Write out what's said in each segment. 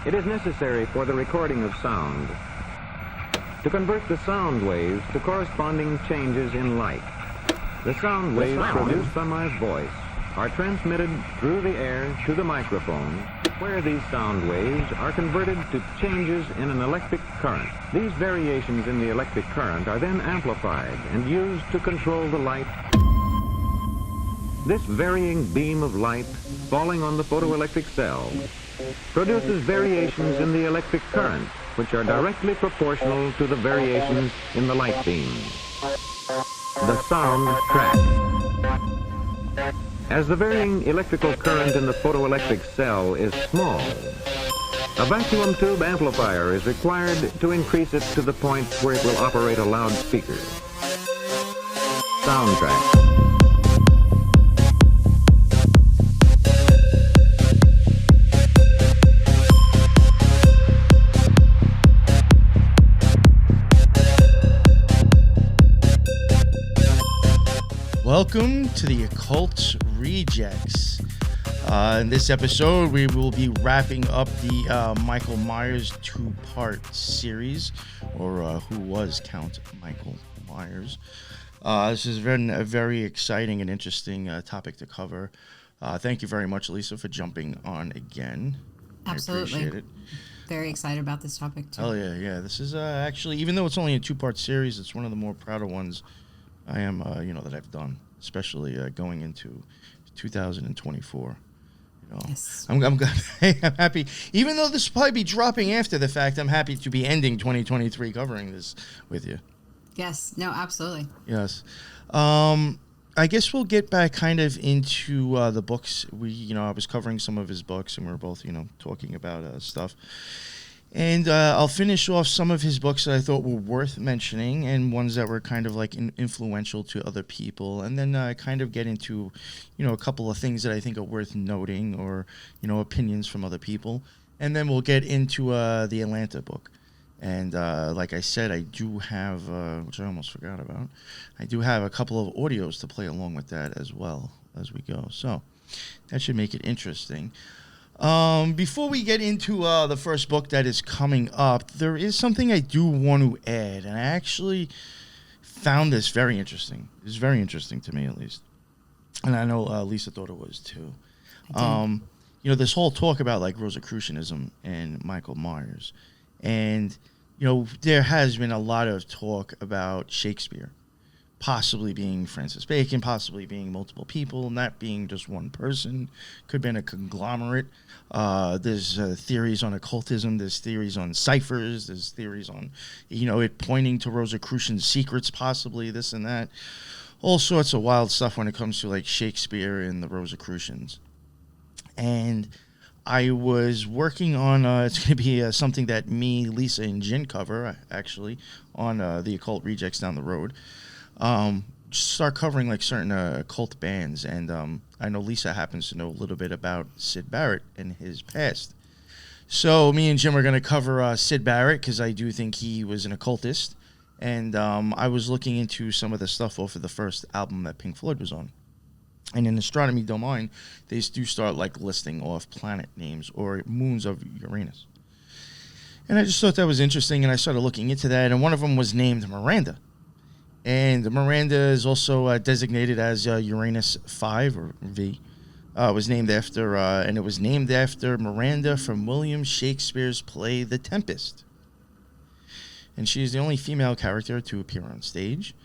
It is necessary for the recording of sound to convert the sound waves to corresponding changes in light. The sound waves produced by my voice are transmitted through the air to the microphone, where these sound waves are converted to changes in an electric current. These variations in the electric current are then amplified and used to control the light. This varying beam of light falling on the photoelectric cell produces variations in the electric current, which are directly proportional to the variations in the light beam. The sound track. As the varying electrical current in the photoelectric cell is small, a vacuum tube amplifier is required to increase it to the point where it will operate a loudspeaker. Sound track. Welcome to the Occult Rejects. In this episode, we will be wrapping up the Michael Myers two-part series, or Who Was Count Michael Myers. This has been a very exciting and interesting topic to cover. Thank you very much, Lisa, for jumping on again. Absolutely. I appreciate it. Very excited about this topic, too. Oh, yeah. This is actually, even though it's only a two-part series, it's one of the more prouder ones I am, that I've done, especially going into 2024. Yes. I'm happy, even though this will probably be dropping after the fact. I'm happy to be ending 2023 covering this with you. Yes. No, absolutely. Yes. I guess we'll get back kind of into the books. I was covering some of his books, and we were both, talking about stuff. And I'll finish off some of his books that I thought were worth mentioning and ones that were kind of like influential to other people. And then kind of get into, a couple of things that I think are worth noting or, opinions from other people. And then we'll get into the Atalanta book. And like I said, I do have, which I almost forgot about, I do have a couple of audios to play along with that as well as we go. So that should make it interesting. Before we get into the first book that is coming up, there is something I do want to add, and I actually found this very interesting. It's very interesting to me, at least, and I know Lisa thought it was too. This whole talk about like Rosicrucianism and Michael Myers, and there has been a lot of talk about Shakespeare possibly being Francis Bacon, possibly being multiple people, not being just one person. Could have been a conglomerate. There's theories on occultism. There's theories on ciphers. There's theories on, it pointing to Rosicrucian secrets, possibly this and that. All sorts of wild stuff when it comes to like Shakespeare and the Rosicrucians. And I was working on, it's going to be something that me, Lisa, and Jin cover, actually, on the Occult Rejects down the road. Start covering like certain occult bands, and I know Lisa happens to know a little bit about Syd Barrett and his past. So me and Jim are going to cover Syd Barrett because I do think he was an occultist, and I was looking into some of the stuff off of the first album that Pink Floyd was on. And in Astronomy Domain, they do start like listing off planet names or moons of Uranus. And I just thought that was interesting, and I started looking into that, and one of them was named Miranda. And Miranda is also designated as Uranus 5 or V. Was named after, and it was named after Miranda from William Shakespeare's play The Tempest. And she is the only female character to appear on stage.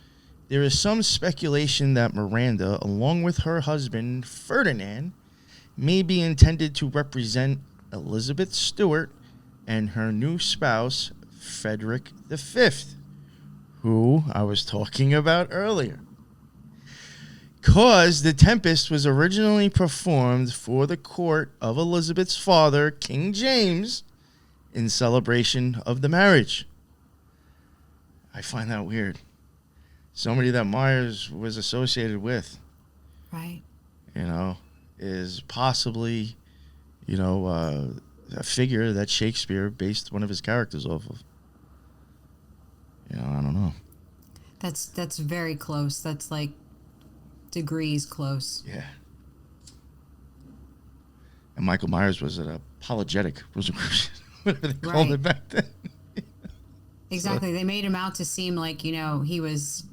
There is some speculation that Miranda, along with her husband Ferdinand, may be intended to represent Elizabeth Stewart and her new spouse Frederick V, who I was talking about earlier. Because The Tempest was originally performed for the court of Elizabeth's father, King James, in celebration of the marriage. I find that weird. Somebody that Myers was associated with, right, is possibly, a figure that Shakespeare based one of his characters off of. I don't know. That's very close. That's like degrees close. Yeah. And Michael Myers was an apologetic Rosicrucian. whatever they called it back then. Exactly. They made him out to seem like, he was,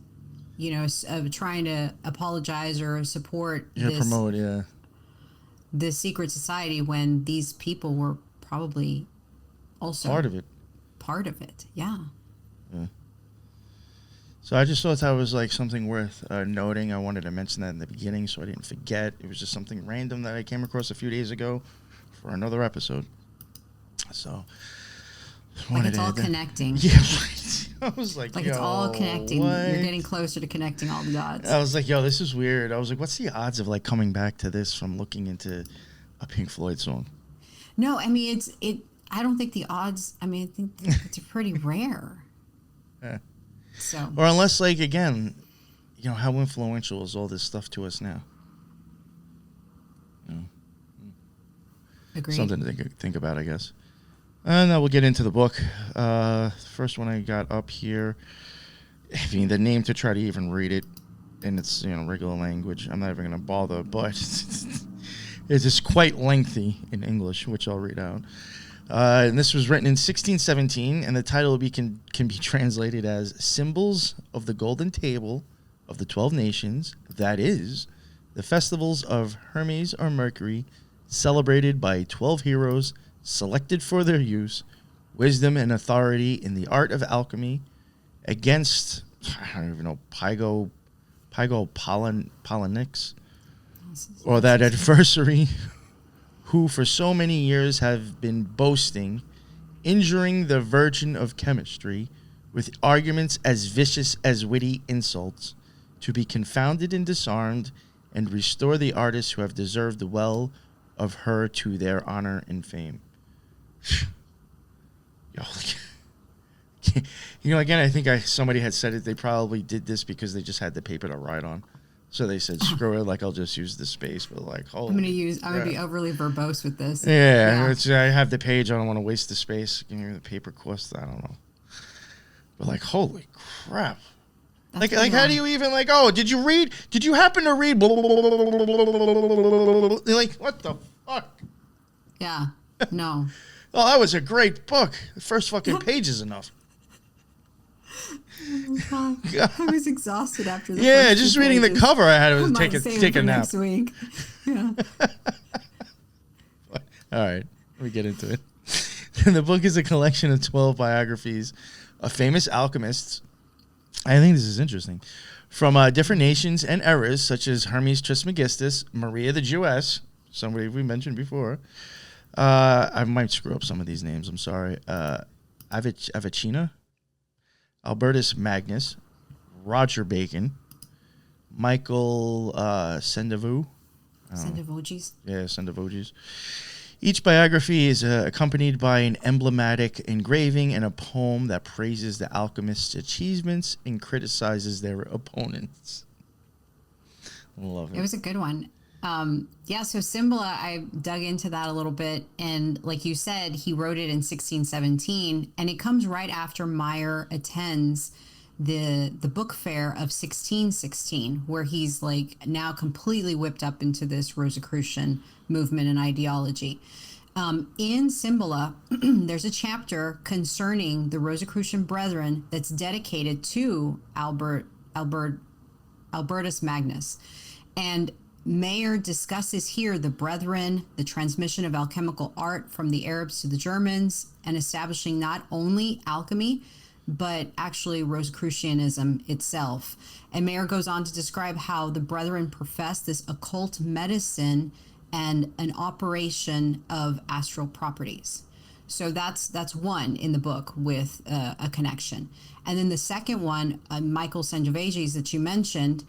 trying to apologize or support Promote, this secret society when these people were probably also part of it. Part of it, yeah. So I just thought that was like something worth noting. I wanted to mention that in the beginning so I didn't forget. It was just something random that I came across a few days ago for another episode. So... Like it's all connecting. Yeah, right. I was like it's all connecting. What? You're getting closer to connecting all the dots. I was like, this is weird. I was like, what's the odds of like coming back to this from looking into a Pink Floyd song? No, I mean I don't think the odds. I mean, I think it's pretty rare. Yeah. So. Or unless, like, again, how influential is all this stuff to us now? Agreed. Something to think about, I guess. And then we'll get into the book. First one I got up here. I mean, the name to try to even read it in its regular language. I'm not even going to bother, but it is quite lengthy in English, which I'll read out. And this was written in 1617, and the title can be translated as "Symbols of the Golden Table of the 12 Nations." That is, the festivals of Hermes or Mercury, celebrated by 12 heroes selected for their use, wisdom and authority in the art of alchemy, against, I don't even know, Polynix, or that adversary who for so many years have been boasting, injuring the virgin of chemistry with arguments as vicious as witty insults, to be confounded and disarmed, and restore the artists who have deserved well of her to their honor and fame. Again, I think somebody had said it. They probably did this because they just had the paper to write on, so they said, "Screw it! Like I'll just use the space." But like, I'm gonna be overly verbose with this. Yeah. I have the page. I don't want to waste the space. Give me the paper cost. I don't know. But like, holy crap! That's like how do you even like? Oh, did you read? Did you happen to read? Like, what the fuck? Yeah. No. Oh, that was a great book. The first fucking page is enough. Oh God. I was exhausted after the first just reading the cover. I had to take a nap. Next week. Yeah. All right, let me get into it. The book is a collection of 12 biographies of famous alchemists. I think this is interesting. From different nations and eras, such as Hermes Trismegistus, Maria the Jewess, somebody we mentioned before. I might screw up some of these names. I'm sorry. Avicina, Albertus Magnus, Roger Bacon, Michael Sendivogius. Yeah, Sendivogius. Each biography is accompanied by an emblematic engraving and a poem that praises the alchemists' achievements and criticizes their opponents. Love it. It was a good one. So Symbola, I dug into that a little bit. And like you said, he wrote it in 1617. And it comes right after Maier attends the book fair of 1616, where he's like now completely whipped up into this Rosicrucian movement and ideology. In Symbola, there's a chapter concerning the Rosicrucian brethren that's dedicated to Albertus Magnus. And Maier discusses here the brethren, the transmission of alchemical art from the Arabs to the Germans, and establishing not only alchemy, but actually Rosicrucianism itself. And Maier goes on to describe how the brethren profess this occult medicine and an operation of astral properties. So that's one in the book with a connection. And then the second one, Michael Sendivogius that you mentioned,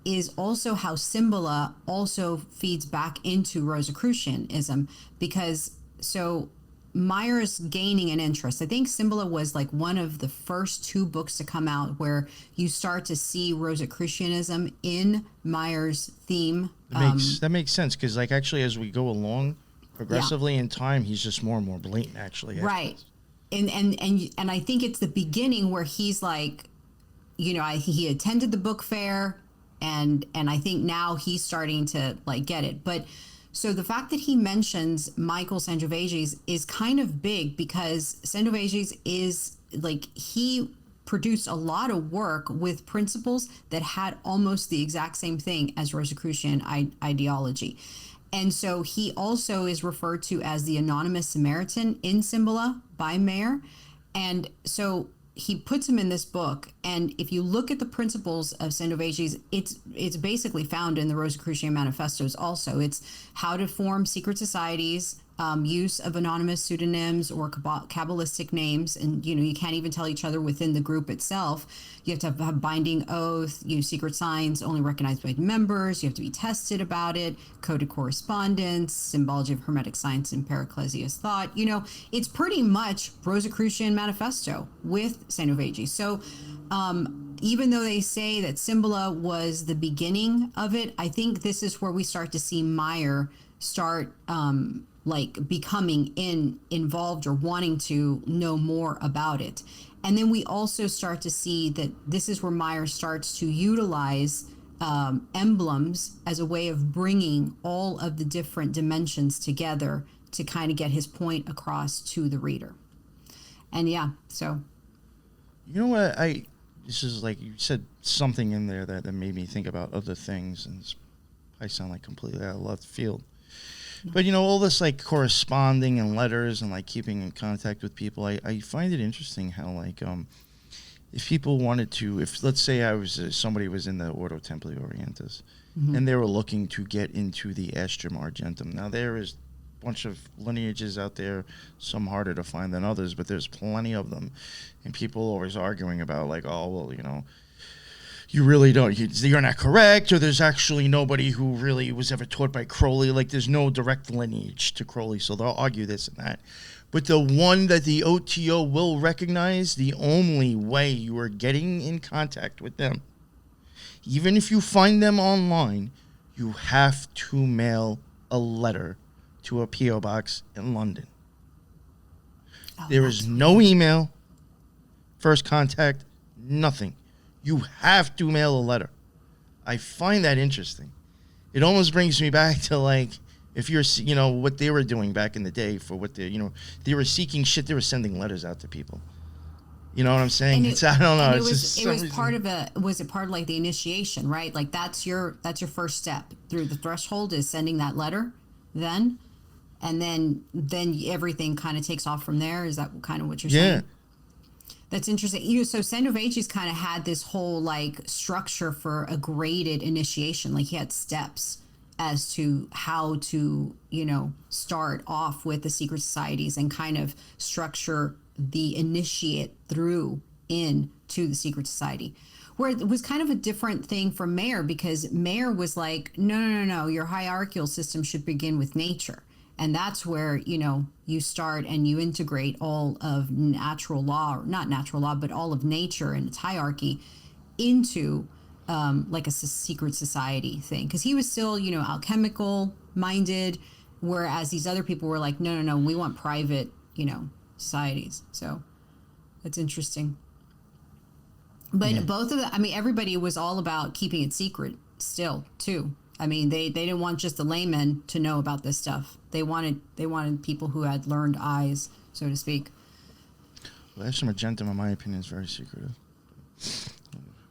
is also how Symbola also feeds back into Rosicrucianism, because so Maier's gaining an interest. I think Symbola was like one of the first two books to come out where you start to see Rosicrucianism in Maier's theme. That makes sense, because like actually as we go along progressively in time, he's just more and more blatant actually. Right. And I think it's the beginning where he's like, he attended the book fair, and I think now he's starting to like get it. But So the fact that he mentions Michael Sangiovese is kind of big, because Sangiovese is like, he produced a lot of work with principles that had almost the exact same thing as Rosicrucian ideology. And so he also is referred to as the anonymous Samaritan in Symbola by Maier. And so he puts him in this book. And if you look at the principles of Sangiovese, it's basically found in the Rosicrucian manifestos also. It's how to form secret societies, use of anonymous pseudonyms or Kabbalistic names. And, you can't even tell each other within the group itself. You have to have binding oath, use secret signs only recognized by members. You have to be tested about it, coded correspondence, symbology of hermetic science and Paracelsius thought. It's pretty much Rosicrucian manifesto with Sangiovese. So even though they say that Symbola was the beginning of it, I think this is where we start to see Maier start becoming involved or wanting to know more about it. And then we also start to see that this is where Maier starts to utilize emblems as a way of bringing all of the different dimensions together to kind of get his point across to the reader. And so. You know what? This is like, you said something in there that made me think about other things, and I sound like completely out of left field. But, all this, like, corresponding and letters and, like, keeping in contact with people, I find it interesting how, like, if people wanted to, if, let's say somebody was in the Ordo Templi Orientis, and they were looking to get into the Astrum Argentum. Now, there is a bunch of lineages out there, some harder to find than others, but there's plenty of them. And people always arguing about, like, oh, well, you really don't, you're not correct, or there's actually nobody who really was ever taught by Crowley. Like, there's no direct lineage to Crowley, so they'll argue this and that. But the one that the OTO will recognize, the only way you are getting in contact with them, even if you find them online, you have to mail a letter to a P.O. box in London. There is no email, first contact, nothing. You have to mail a letter. I find that interesting. It almost brings me back to, like, if you're, what they were doing back in the day for what they were seeking shit. They were sending letters out to people. You know what I'm saying? I don't know. It was part of like the initiation, right? Like, that's your first step through the threshold, is sending that letter then. And then everything kind of takes off from there. Is that kind of what you're saying? Yeah. That's interesting. So Sangiovese kind of had this whole, like, structure for a graded initiation. Like, he had steps as to how to, start off with the secret societies and kind of structure the initiate through into the secret society. Where it was kind of a different thing from Maier, because Maier was like, no, your hierarchical system should begin with nature. And that's where, you start and you integrate all of natural law, or not natural law, but all of nature and its hierarchy into like a secret society thing. Because he was still, alchemical minded, whereas these other people were like, no, we want private, societies. So that's interesting. But both of them, everybody was all about keeping it secret still, too. They didn't want just the laymen to know about this stuff. They wanted people who had learned eyes, so to speak. Well, Astrum Argentum, in my opinion, is very secretive.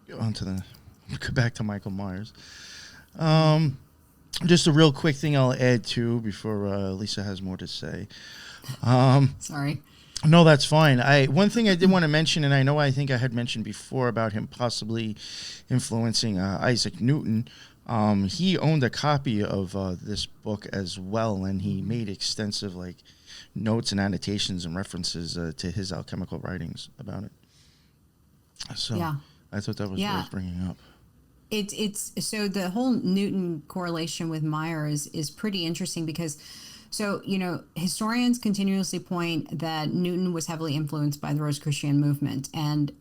Go back to Michael Myers. Just a real quick thing I'll add to before Lisa has more to say. Sorry. No, that's fine. One thing I did want to mention, and I think I had mentioned before about him possibly influencing Isaac Newton. He owned a copy of this book as well, and he made extensive notes and annotations and references to his alchemical writings about it. So I thought that was worth bringing up. It's so the whole Newton correlation with Maier is pretty interesting, because historians continuously point that Newton was heavily influenced by the Rosicrucian movement, and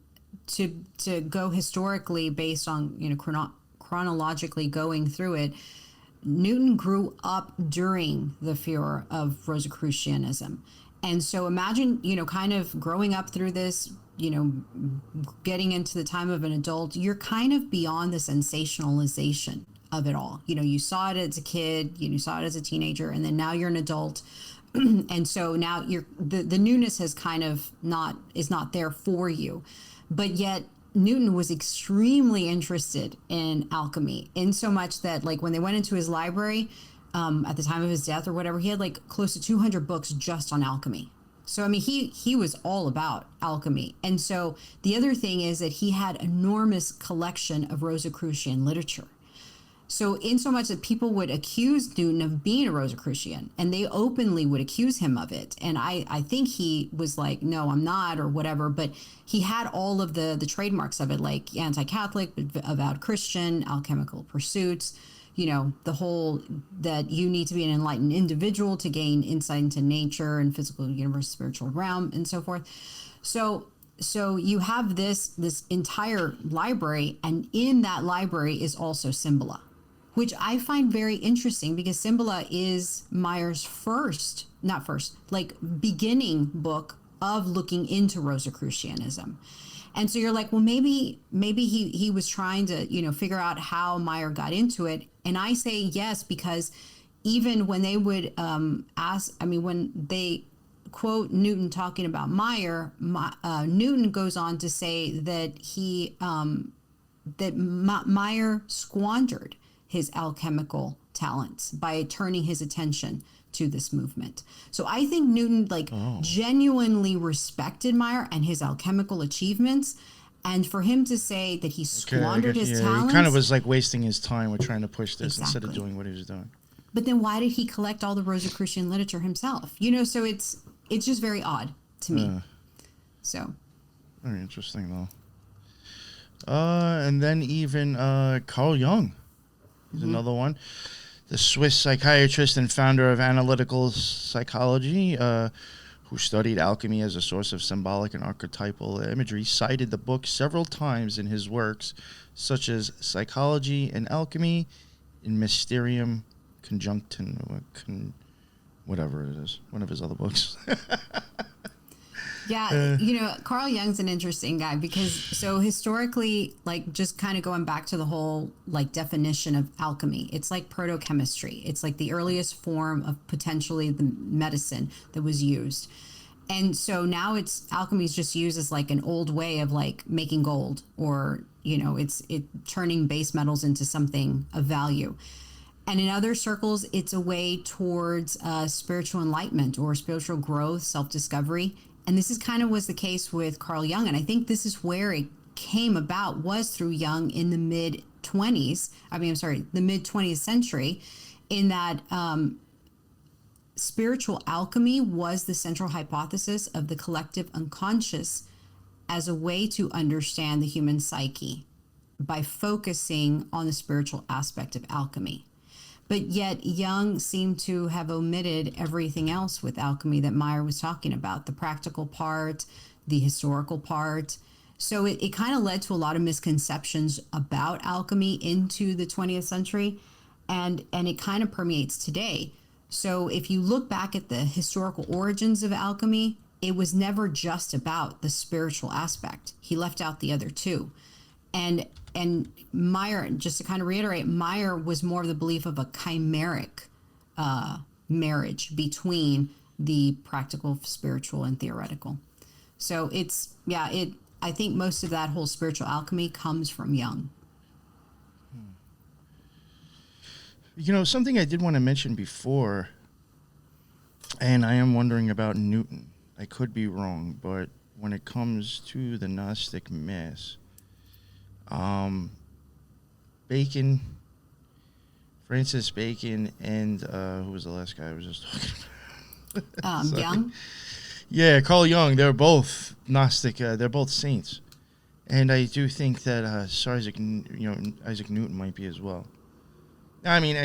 to go historically based on chronologically going through it, Newton grew up during the furor of Rosicrucianism. And so imagine, kind of growing up through this, getting into the time of an adult, you're kind of beyond the sensationalization of it all. You know, you saw it as a kid, you saw it as a teenager, and then now you're an adult. And so now the newness has kind of is not there for you. But yet Newton was extremely interested in alchemy, in so much that, like, when they went into his library at the time of his death or whatever, he had like close to 200 books just on alchemy. So, I mean, he was all about alchemy. And so the other thing is that he had enormous collection of Rosicrucian literature. So in so much that people would accuse Newton of being a Rosicrucian, and they openly would accuse him of it. And I think he was like, no, I'm not, or whatever. But he had all of the trademarks of it, like anti-Catholic, avowed Christian, alchemical pursuits, you know, the whole that you need to be an enlightened individual to gain insight into nature and physical universe, spiritual realm, and so forth. So you have this entire library, and in that library is also Symbola, which I find very interesting, because Symbola is Maier's beginning book of looking into Rosicrucianism. And so you're like, well, maybe he was trying to, you know, figure out how Maier got into it. And I say yes, because even when they would when they quote Newton talking about Maier, Newton goes on to say that Maier squandered his alchemical talents by turning his attention to this movement. So I think Newton genuinely respected Maier and his alchemical achievements. And for him to say that he squandered his talents, he kind of was like wasting his time with trying to push this instead of Exactly. doing what he was doing. But then why did he collect all the Rosicrucian literature himself? You know, so it's just very odd to me. So very interesting though. And then even Carl Jung is another one. The Swiss psychiatrist and founder of analytical psychology, who studied alchemy as a source of symbolic and archetypal imagery, cited the book several times in his works, such as Psychology and Alchemy, in Mysterium Conjunctum, whatever it is, one of his other books. Yeah, you know, Carl Jung's an interesting guy, because so historically, like, just kind of going back to the whole like definition of alchemy, it's like proto-chemistry. It's like the earliest form of potentially the medicine that was used. And so now alchemy is just used as like an old way of like making gold, or, you know, it turning base metals into something of value. And in other circles, it's a way towards spiritual enlightenment or spiritual growth, self-discovery. And this is kind of was the case with Carl Jung. And I think this is where it came about, was through Jung in the mid 20th century, in that spiritual alchemy was the central hypothesis of the collective unconscious as a way to understand the human psyche by focusing on the spiritual aspect of alchemy. But yet Jung seemed to have omitted everything else with alchemy that Maier was talking about, the practical part, the historical part. So it kind of led to a lot of misconceptions about alchemy into the 20th century, and it kind of permeates today. So if you look back at the historical origins of alchemy, it was never just about the spiritual aspect. He left out the other two. And Maier, just to kind of reiterate, Maier was more of the belief of a chimeric marriage between the practical, spiritual, and theoretical. So I think most of that whole spiritual alchemy comes from Jung. You know, something I did want to mention before, and I am wondering about Newton. I could be wrong, but when it comes to the Gnostic Mass, Francis Bacon, and who was the last guy I was just talking about? Jung? Yeah, Carl Jung. They're both Gnostic. They're both saints, and I do think that Isaac Newton might be as well. I mean,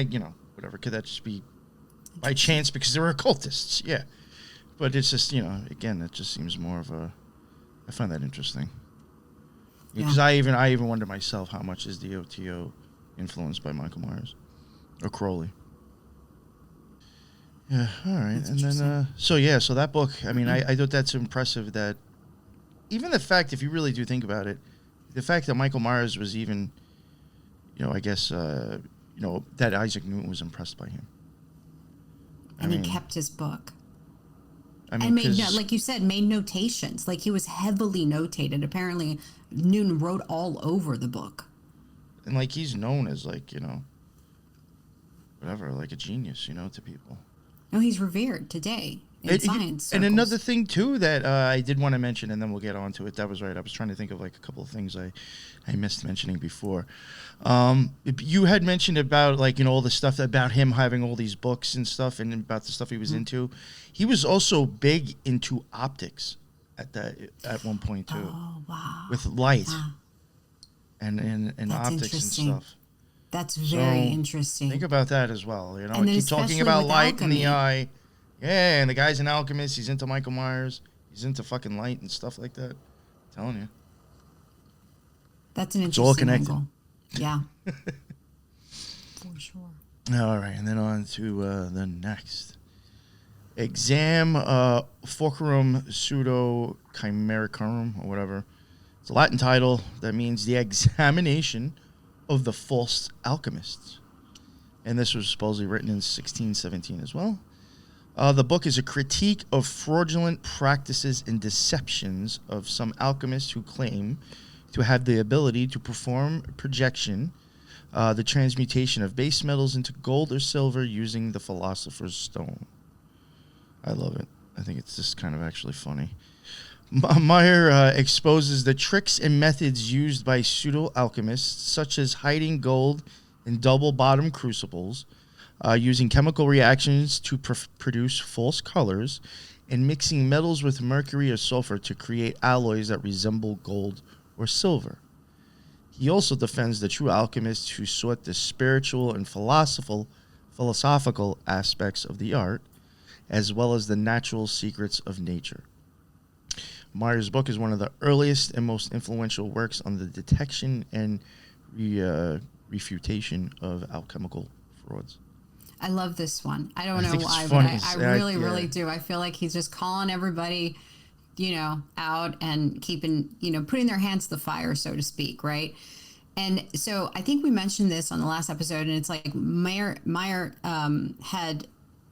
whatever. Could that just be by chance because they were occultists? Yeah, but it's just, again, it just seems more of a. I find that interesting. Because I even wonder myself, how much is the OTO influenced by Michael Myers or Crowley? Yeah, all right. That's and then, so that book, I mean, I thought that's impressive that even the fact, if you really do think about it, the fact that Michael Myers was even, that Isaac Newton was impressed by him. And he kept his book. I mean, and made, like you said, made notations. Like he was heavily notated. Apparently, Newton wrote all over the book. And like he's known as like, whatever, like a genius, to people. No, he's revered today in science circles. And another thing too that I did want to mention, and then we'll get on to it. That was right. I was trying to think of like a couple of things I missed mentioning before. You had mentioned about like all the stuff about him having all these books and stuff, and about the stuff he was into. He was also big into optics at one point too. Oh wow! With light wow. and optics and stuff. That's very interesting. Think about that as well. And keep talking about light alchemy. in the eye. Yeah, and the guy's an alchemist. He's into Michael Myers. He's into fucking light and stuff like that. I'm telling you. That's an interesting It's all connected. angle. Yeah. For sure. All right, and then on to the next. Examen fucorum pseudo-chimicorum, or whatever. It's a Latin title that means the examination of the false alchemists. And this was supposedly written in 1617 as well. The book is a critique of fraudulent practices and deceptions of some alchemists who claim to have the ability to perform projection, the transmutation of base metals into gold or silver using the philosopher's stone. I love it. I think it's just kind of actually funny. Maier exposes the tricks and methods used by pseudo-alchemists, such as hiding gold in double-bottom crucibles, using chemical reactions to produce false colors, and mixing metals with mercury or sulfur to create alloys that resemble gold or silver. He also defends the true alchemists who sought the spiritual and philosophical aspects of the art, as well as the natural secrets of nature. Maier's book is one of the earliest and most influential works on the detection and refutation of alchemical frauds. I love this one. I don't know why, funny. but I really do. I feel like he's just calling everybody, out and keeping, putting their hands to the fire, so to speak, right? And so I think we mentioned this on the last episode, and it's like Maier had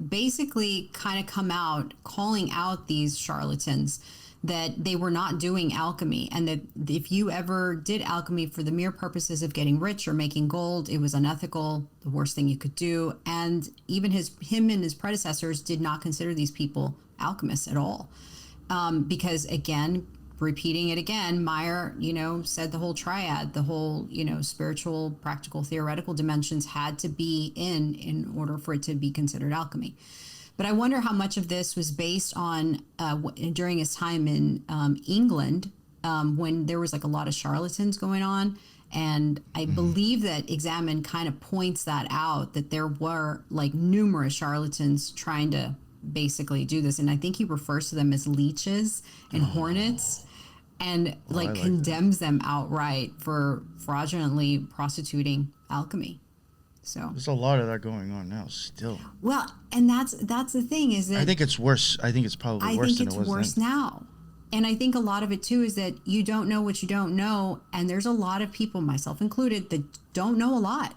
basically kind of come out calling out these charlatans that they were not doing alchemy, and that if you ever did alchemy for the mere purposes of getting rich or making gold, it was unethical, the worst thing you could do. And even him and his predecessors did not consider these people alchemists at all. Because again, repeating it again, Maier, said the whole triad, the whole, spiritual, practical, theoretical dimensions had to be in order for it to be considered alchemy. But I wonder how much of this was based on during his time in England, when there was like a lot of charlatans going on. And I believe that Examen kind of points that out, that there were like numerous charlatans trying to basically do this. And I think he refers to them as leeches and hornets, and condemns them outright for fraudulently prostituting alchemy. So there's a lot of that going on now still. Well, and that's the thing is that I think it's worse. I think it's probably worse than it was then. I think it's worse now. And I think a lot of it too is that you don't know what you don't know, and there's a lot of people, myself included, that don't know a lot.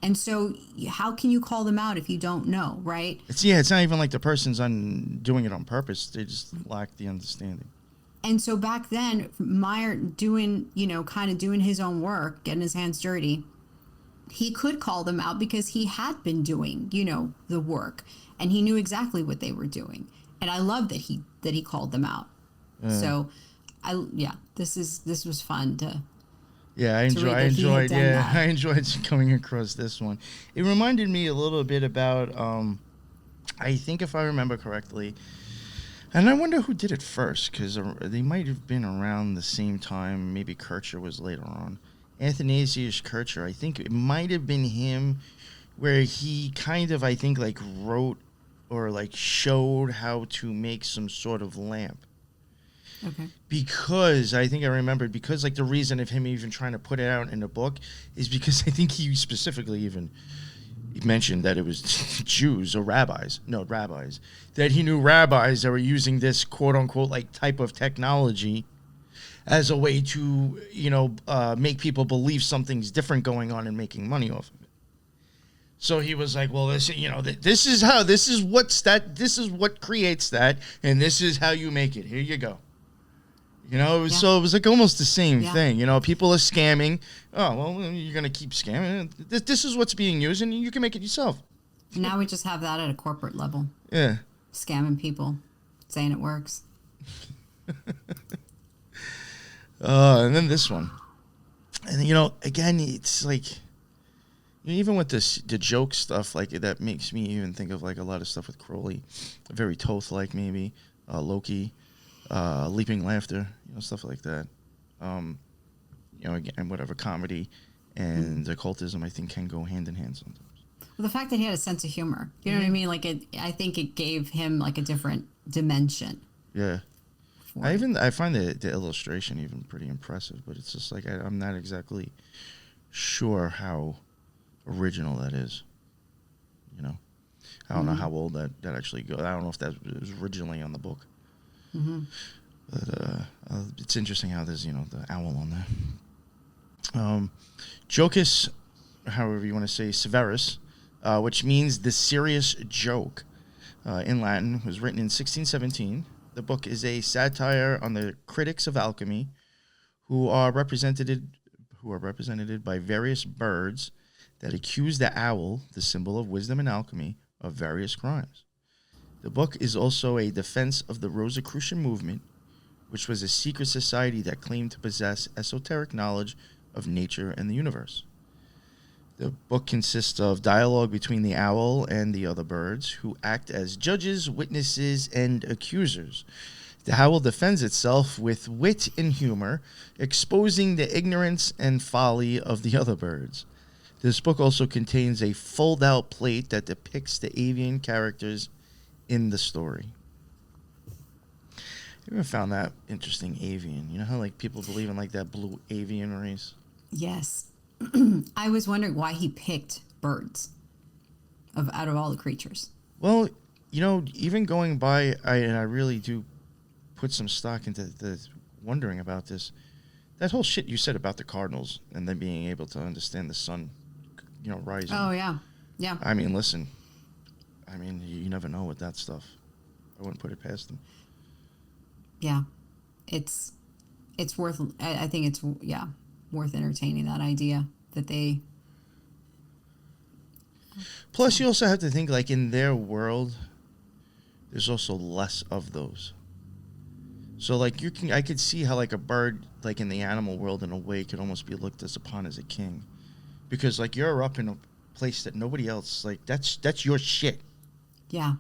And so how can you call them out if you don't know, right? It's not even like the person's doing it on purpose. They just lack the understanding. And so back then, Maier doing his own work, getting his hands dirty, he could call them out because he had been doing, the work, and he knew exactly what they were doing. And I love that he called them out. So this was fun to. Yeah, I enjoyed coming across this one. It reminded me a little bit about, I think if I remember correctly, and I wonder who did it first, because they might have been around the same time. Maybe Kircher was later on. Athanasius Kircher, I think it might have been him, where he kind of, I think, like wrote or like showed how to make some sort of lamp. Okay. Because I think I remembered, because like the reason of him even trying to put it out in the book is because I think he specifically even mentioned that it was Jews or rabbis, that he knew rabbis that were using this quote unquote like type of technology as a way to, make people believe something's different going on and making money off of it. So he was like, well, this, this is what creates that, and this is how you make it. Here you go. So it was like almost the same thing. People are scamming. Oh, well, you're going to keep scamming. This is what's being used, and you can make it yourself. Now we just have that at a corporate level. Yeah. Scamming people, saying it works. And then this one. And, again, it's like, even with the joke stuff, like, that makes me even think of, like, a lot of stuff with Crowley. Very Toth-like, maybe. Loki. Leaping Laughter, stuff like that. Again, whatever, comedy and occultism, I think, can go hand in hand sometimes. Well, the fact that he had a sense of humor, you know what I mean? Like, I think it gave him, like, a different dimension. Yeah. I find the illustration even pretty impressive, but it's just like, I'm not exactly sure how original that is. I don't know how old that actually goes. I don't know if that was originally on the book. Mm-hmm. But it's interesting how there's, the owl on there. Jocus, however you want to say, severus, which means the serious joke in Latin, was written in 1617. The book is a satire on the critics of alchemy who are represented by various birds that accuse the owl, the symbol of wisdom and alchemy, of various crimes. The book is also a defense of the Rosicrucian movement, which was a secret society that claimed to possess esoteric knowledge of nature and the universe. The book consists of dialogue between the owl and the other birds, who act as judges, witnesses, and accusers. The owl defends itself with wit and humor, exposing the ignorance and folly of the other birds. This book also contains a fold-out plate that depicts the avian characters in the story. I even found that interesting, avian. You know how, like, people believe in, like, that blue avian race? Yes. I was wondering why he picked birds out of all the creatures. Well, even going by, I really do put some stock into wondering about this. That whole shit you said about the cardinals and them being able to understand the sun, rising. Oh, yeah. Yeah. I mean, listen. You never know with that stuff. I wouldn't put it past them. Yeah. It's worth, I think it's, worth entertaining, that idea that they... Plus, you also have to think, like, in their world, there's also less of those. So, like, I could see how, like, a bird, like, in the animal world, in a way, could almost be looked as upon as a king. Because, like, you're up in a place that nobody else, like, that's your shit. Yeah.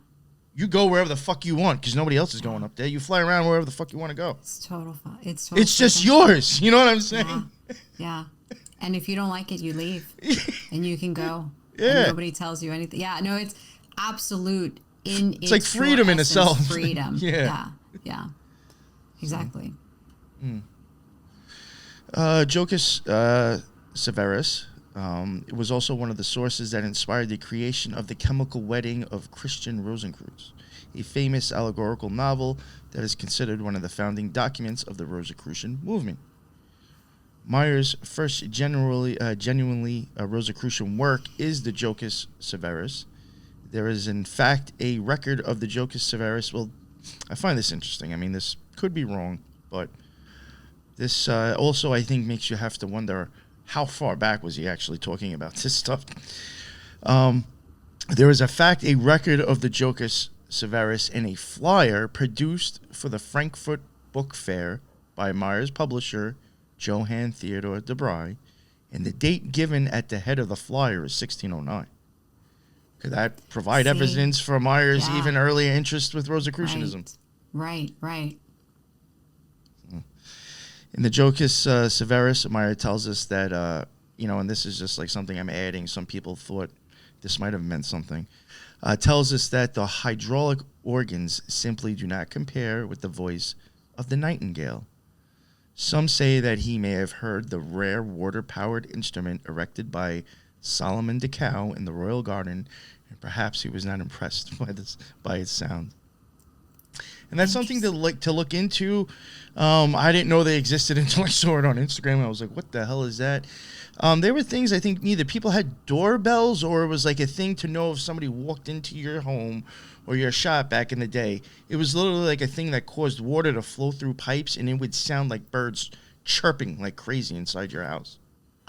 You go wherever the fuck you want because nobody else is going up there. You fly around wherever the fuck you want to go. It's total fun. It's just yours. You know what I'm saying? Yeah. And if you don't like it, you leave. And you can go. Yeah. And nobody tells you anything. Yeah, no, it's absolute it's like freedom in itself. Freedom. Yeah. Yeah. Exactly. Jocus Severus it was also one of the sources that inspired the creation of the chemical wedding of Christian Rosicrucius, a famous allegorical novel that is considered one of the founding documents of the Rosicrucian movement. Maier's first genuinely Rosicrucian work is the Jocus Severus. There is, in fact, a record of the Jocus Severus. Well, I find this interesting. I mean, this could be wrong, but this also, I think, makes you have to wonder how far back was he actually talking about this stuff. There is, in fact, a record of the Jocus Severus in a flyer produced for the Frankfurt Book Fair by Maier's publisher, Johann Theodor de Bry, and the date given at the head of the flyer is 1609. Could that provide evidence for Maier's even earlier interest with Rosicrucianism? Right. In the Jocus Severus, Maier tells us that, and this is just like something I'm adding. Some people thought this might have meant something. Tells us that the hydraulic organs simply do not compare with the voice of the nightingale. Some say that he may have heard the rare water-powered instrument erected by Solomon de Cow in the royal garden, and perhaps he was not impressed by its sound. And that's something to look into. I didn't know they existed until I saw it on Instagram. I was like, what the hell is that? There were things, I think, either people had doorbells or it was like a thing to know if somebody walked into your home or your shop back in the day. It was literally like a thing that caused water to flow through pipes, and it would sound like birds chirping like crazy inside your house.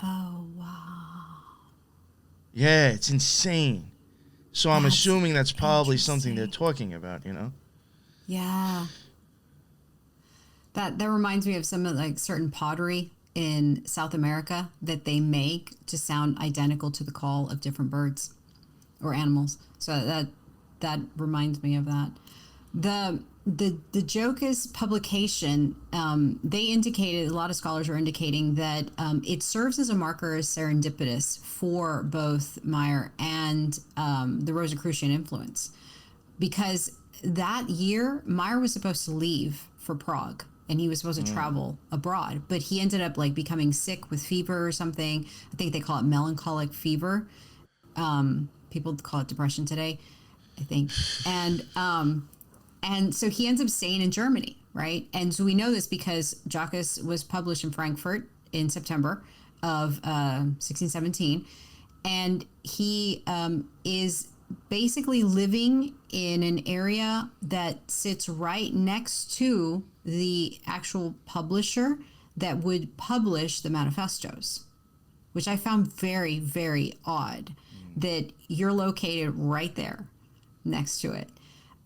Oh, wow. Yeah, it's insane. So I'm assuming that's probably something they're talking about, you know? Yeah. That reminds me of some of like certain pottery in South America that they make to sound identical to the call of different birds or animals. So that reminds me of that. The Jocus publication, they indicated, a lot of scholars are indicating that it serves as a marker as serendipitous for both Maier and the Rosicrucian influence, because that year Maier was supposed to leave for Prague and he was supposed to travel abroad, but he ended up like becoming sick with fever or something. I think they call it melancholic fever. People call it depression today, I think. And so he ends up staying in Germany, right? And so we know this because Jocus was published in Frankfurt in September of 1617. And he is basically living in an area that sits right next to the actual publisher that would publish the manifestos, which I found very, very odd that you're located right there next to it.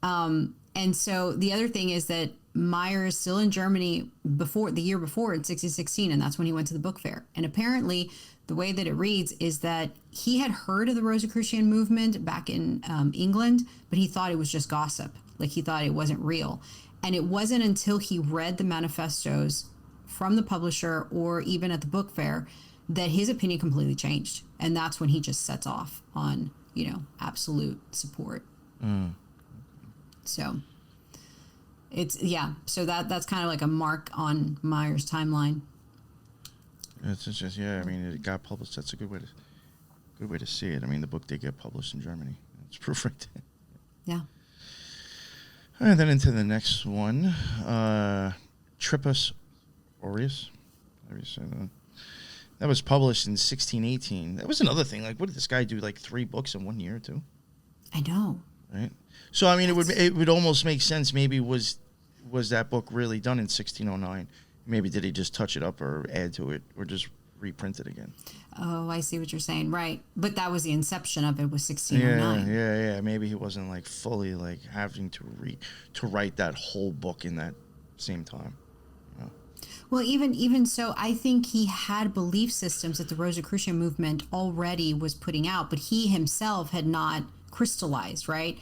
And so the other thing is that Maier is still in Germany the year before in 1616, and that's when he went to the book fair. And apparently the way that it reads is that he had heard of the Rosicrucian movement back in England, but he thought it was just gossip. Like he thought it wasn't real. And it wasn't until he read the manifestos from the publisher or even at the book fair that his opinion completely changed. And that's when he just sets off on, absolute support. So so that's kind of like a mark on Maier's timeline. It's just, I mean, it got published. That's a good way to see it. I mean, the book did get published in Germany. It's proof right there. Yeah. All right, then into the next one. Tripus aureus. How do you say that? That was published in 1618. That was another thing. Like, what did this guy do? Like 3 books in 1 year or 2? I know. Right. So I mean, it would almost make sense. Maybe was that book really done in 1609? Maybe did he just touch it up or add to it or just reprint it again? Oh, I see what you're saying. Right, but that was the inception of it, was 1609. Yeah. Maybe he wasn't like fully like having to write that whole book in that same time. Well, even so, I think he had belief systems that the Rosicrucian movement already was putting out, but he himself had not crystallized, right?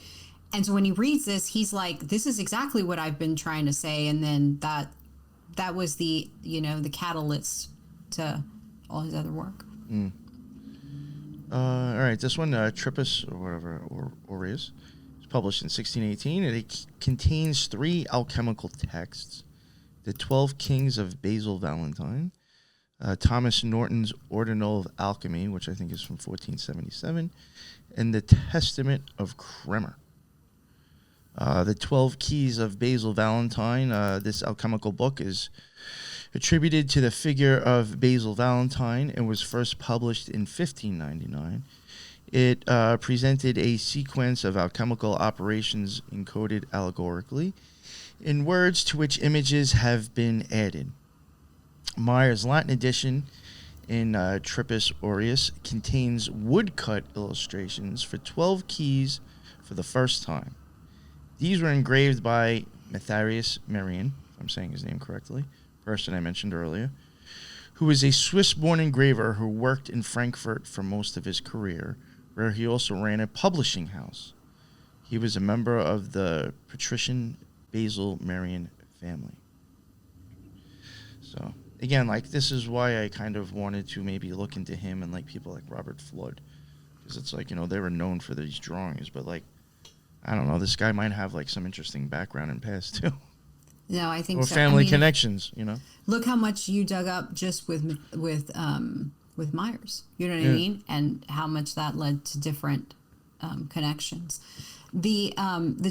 And so when he reads this, he's like, this is exactly what I've been trying to say. And then that was the catalyst to all his other work. All right, this one, Tripus or whatever, or aureus, was published in 1618, and it contains 3 alchemical texts: the 12 Kings of Basil Valentine, Thomas Norton's Ordinal of Alchemy, which I think is from 1477, and the Testament of Kremer. The 12 Keys of Basil Valentine, this alchemical book is attributed to the figure of Basil Valentine and was first published in 1599. It presented a sequence of alchemical operations encoded allegorically in words to which images have been added. Maier's Latin edition in Tripus aureus contains woodcut illustrations for 12 keys for the first time. These were engraved by Matthias Marian, if I'm saying his name correctly, person I mentioned earlier, who was a Swiss-born engraver who worked in Frankfurt for most of his career, where he also ran a publishing house. He was a member of the patrician Basil Marian family. So, again, like, this is why I kind of wanted to maybe look into him and, like, people like Robert Flood. Because it's like, they were known for these drawings, but, like, I don't know, this guy might have, like, some interesting background and past, too. No, I think or so. Family connections, Look how much you dug up just with Maier's. You know what I mean? And how much that led to different connections. The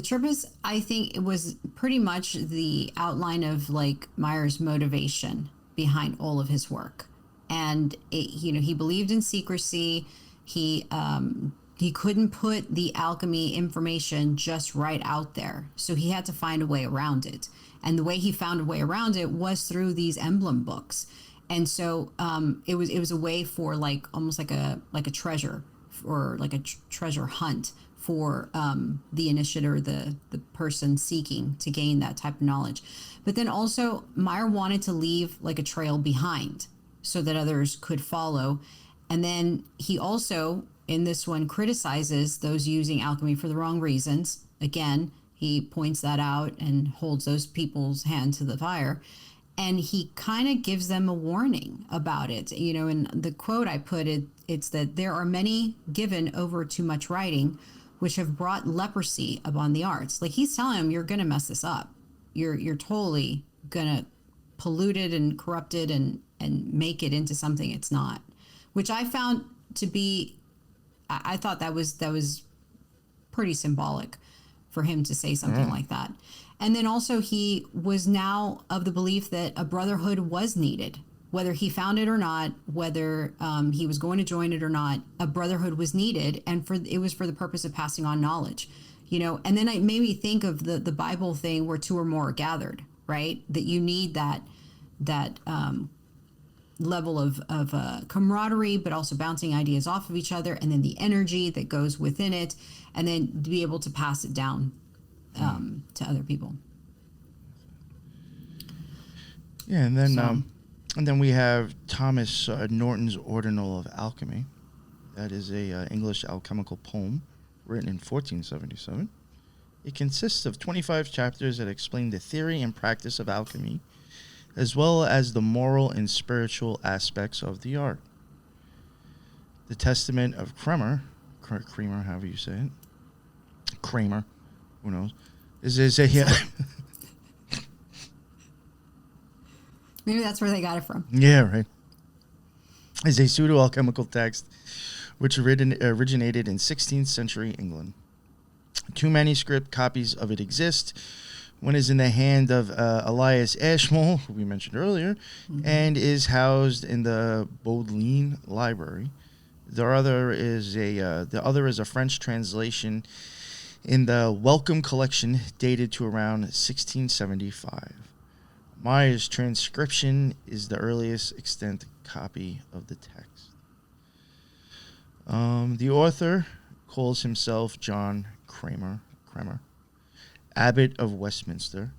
Tripus, I think it was pretty much the outline of like Maier's motivation behind all of his work. And he believed in secrecy. He couldn't put the alchemy information just right out there, so he had to find a way around it. And the way he found a way around it was through these emblem books. And so it was a way for like almost like a treasure, or like a treasure hunt for the initiate, or the person seeking to gain that type of knowledge. But then also Maier wanted to leave like a trail behind so that others could follow. And then he also, in this one, criticizes those using alchemy for the wrong reasons. Again, he points that out and holds those people's hand to the fire. And he kind of gives them a warning about it. In the quote I put, it's that there are many given over too much writing, which have brought leprosy upon the arts. Like, he's telling them, you're going to mess this up. You're totally going to pollute it and corrupt it and make it into something it's not. Which I found to be, I thought that was pretty symbolic for him to say something like that. And then also he was now of the belief that a brotherhood was needed, whether he found it or not, whether he was going to join it or not. A brotherhood was needed, and it was for the purpose of passing on knowledge, And then it made me think of the Bible thing where two or more are gathered, right? That you need that level of camaraderie, but also bouncing ideas off of each other, and then the energy that goes within it, and then to be able to pass it down to other people. Yeah, and then we have Thomas Norton's Ordinal of Alchemy. That is a English alchemical poem written in 1477. It consists of 25 chapters that explain the theory and practice of alchemy, as well as the moral and spiritual aspects of the art. The Testament of Kramer, however you say it, Kramer, who knows, is a Maybe that's where they got it from. Yeah, right. Is a pseudo-alchemical text which originated in 16th century England. 2 manuscript copies of it exist. One is in the hand of Elias Ashmole, who we mentioned earlier, and is housed in the Bodleian Library. The other is a French translation in the Wellcome Collection, dated to around 1675. Maier's transcription is the earliest extant copy of the text. The author calls himself John Kramer, Abbot of Westminster.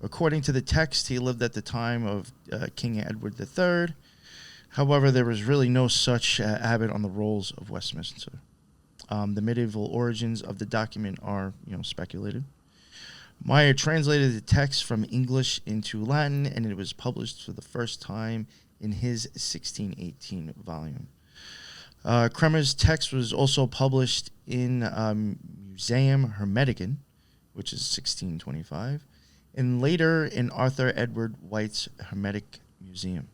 According to the text, he lived at the time of King Edward III. However, there was really no such abbot on the rolls of Westminster. The medieval origins of the document are, speculated. Maier translated the text from English into Latin, and it was published for the first time in his 1618 volume. Kramer's text was also published in Museum Hermeticum, which is 1625, and later in Arthur Edward White's Hermetic Museum.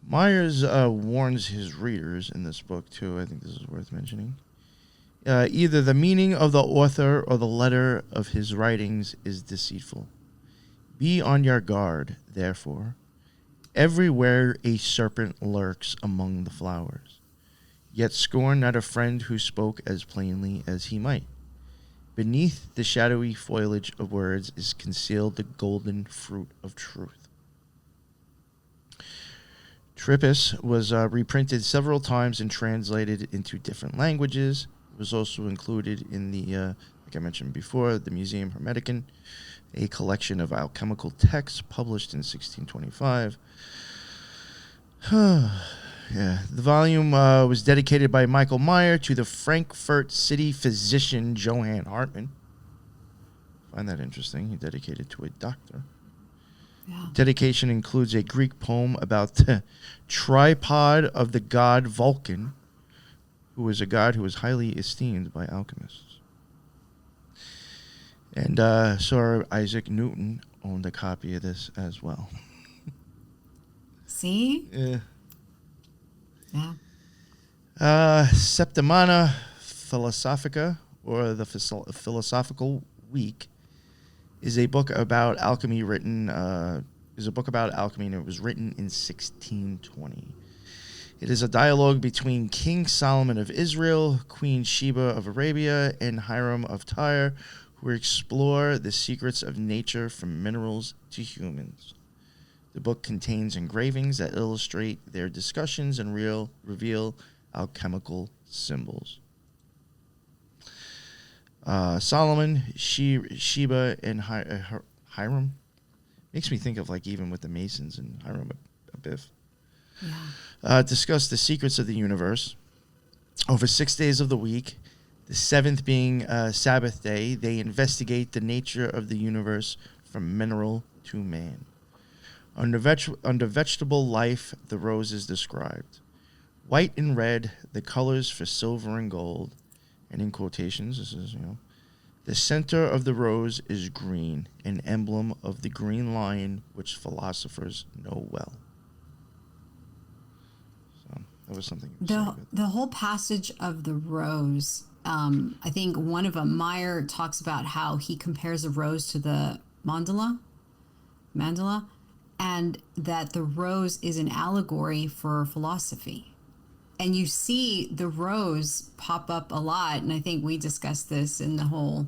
Myers warns his readers in this book, too. I think this is worth mentioning. Either the meaning of the author or the letter of his writings is deceitful. Be on your guard, therefore. Everywhere a serpent lurks among the flowers. Yet scorn not a friend who spoke as plainly as he might. Beneath the shadowy foliage of words is concealed the golden fruit of truth. Tripus was reprinted several times and translated into different languages. It was also included in the, like I mentioned before, the Museum Hermeticum, a collection of alchemical texts published in 1625. Yeah, the volume was dedicated by Michael Maier to the Frankfurt city physician Johann Hartmann. I find that interesting. He dedicated to a doctor. Yeah. Dedication includes a Greek poem about the tripod of the god Vulcan, who was a god who was highly esteemed by alchemists. And Sir Isaac Newton owned a copy of this as well. See? Yeah. Yeah. Septimana Philosophica, or the Philosophical Week, is a book about alchemy written. Is a book about alchemy, and it was written in 1620. It is a dialogue between King Solomon of Israel, Queen Sheba of Arabia, and Hiram of Tyre, who explore the secrets of nature from minerals to humans. The book contains engravings that illustrate their discussions and reveal alchemical symbols. Solomon, Sheba, and Hiram makes me think of like even with the Masons and Hiram Abiff. Yeah. Discuss the secrets of the universe. Over 6 days of the week, the seventh being Sabbath day, they investigate the nature of the universe from mineral to man. Under vegetable life, the rose is described. White and red, the colors for silver and gold. And in quotations, this is, the center of the rose is green, an emblem of the green lion, which philosophers know well. So that was something. The whole passage of the rose, I think one of them, Maier, talks about how he compares the rose to the mandala, and that the rose is an allegory for philosophy. And you see the rose pop up a lot, and I think we discussed this in the whole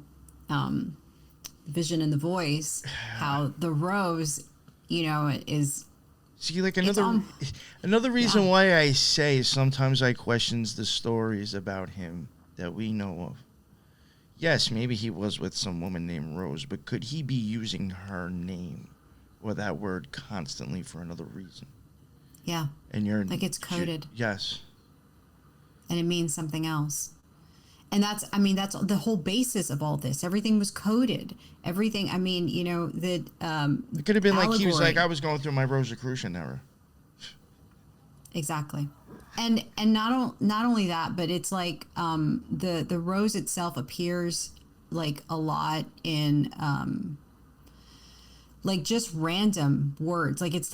Vision and the Voice, how the rose, is... See, like another reason why I say sometimes I questions the stories about him that we know of. Yes, maybe he was with some woman named Rose, but could he be using her name or that word constantly for another reason? Yeah. And you're like it's coded. Yes. And it means something else. And that's the whole basis of all this. Everything was coded. Everything, that... it could have been allegory. Like he was like, I was going through my Rosicrucian era. Exactly. And not only that, but it's like the rose itself appears like a lot in... like just random words, like it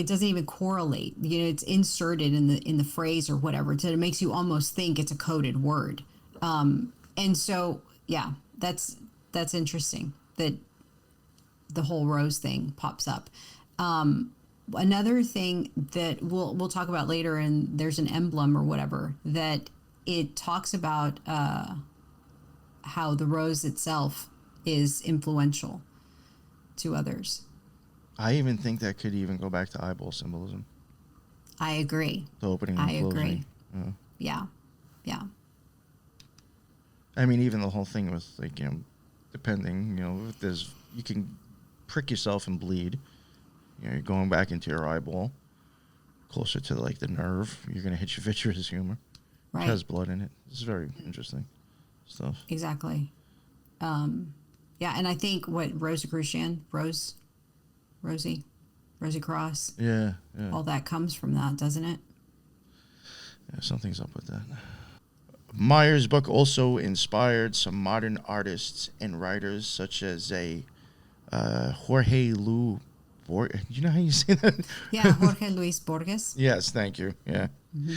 doesn't even correlate. It's inserted in the phrase or whatever, so it makes you almost think it's a coded word. And so, yeah, that's interesting that the whole rose thing pops up. Another thing that we'll talk about later, and there's an emblem or whatever that it talks about how the rose itself is influential to others. I even think that could even go back to eyeball symbolism. I agree. The opening and closing. I agree. Yeah. I mean, even the whole thing with depending, if you can prick yourself and bleed. You're going back into your eyeball, closer to like the nerve. You're gonna hit your vitreous humor. Right. It has blood in it. This is very interesting stuff. Exactly. Yeah, and I think Rosicrucian, Rosie Cross. Yeah. All that comes from that, doesn't it? Yeah, something's up with that. Maier's book also inspired some modern artists and writers, such as Jorge Luis. You know how you say that? Yeah, Jorge Luis Borges. Yes, thank you. Yeah. Mm-hmm.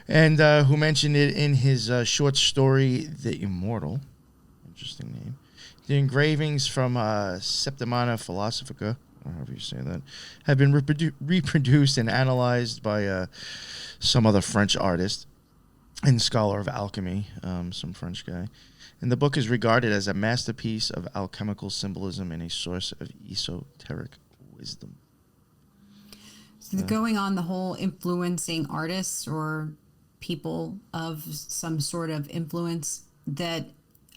And who mentioned it in his short story, The Immortal. Interesting name. The engravings from Septimana philosophica, or however you say that, have been reproduced and analyzed by some other French artist and scholar of alchemy, some French guy. And the book is regarded as a masterpiece of alchemical symbolism and a source of esoteric wisdom. So going on the whole influencing artists or people of some sort of influence, that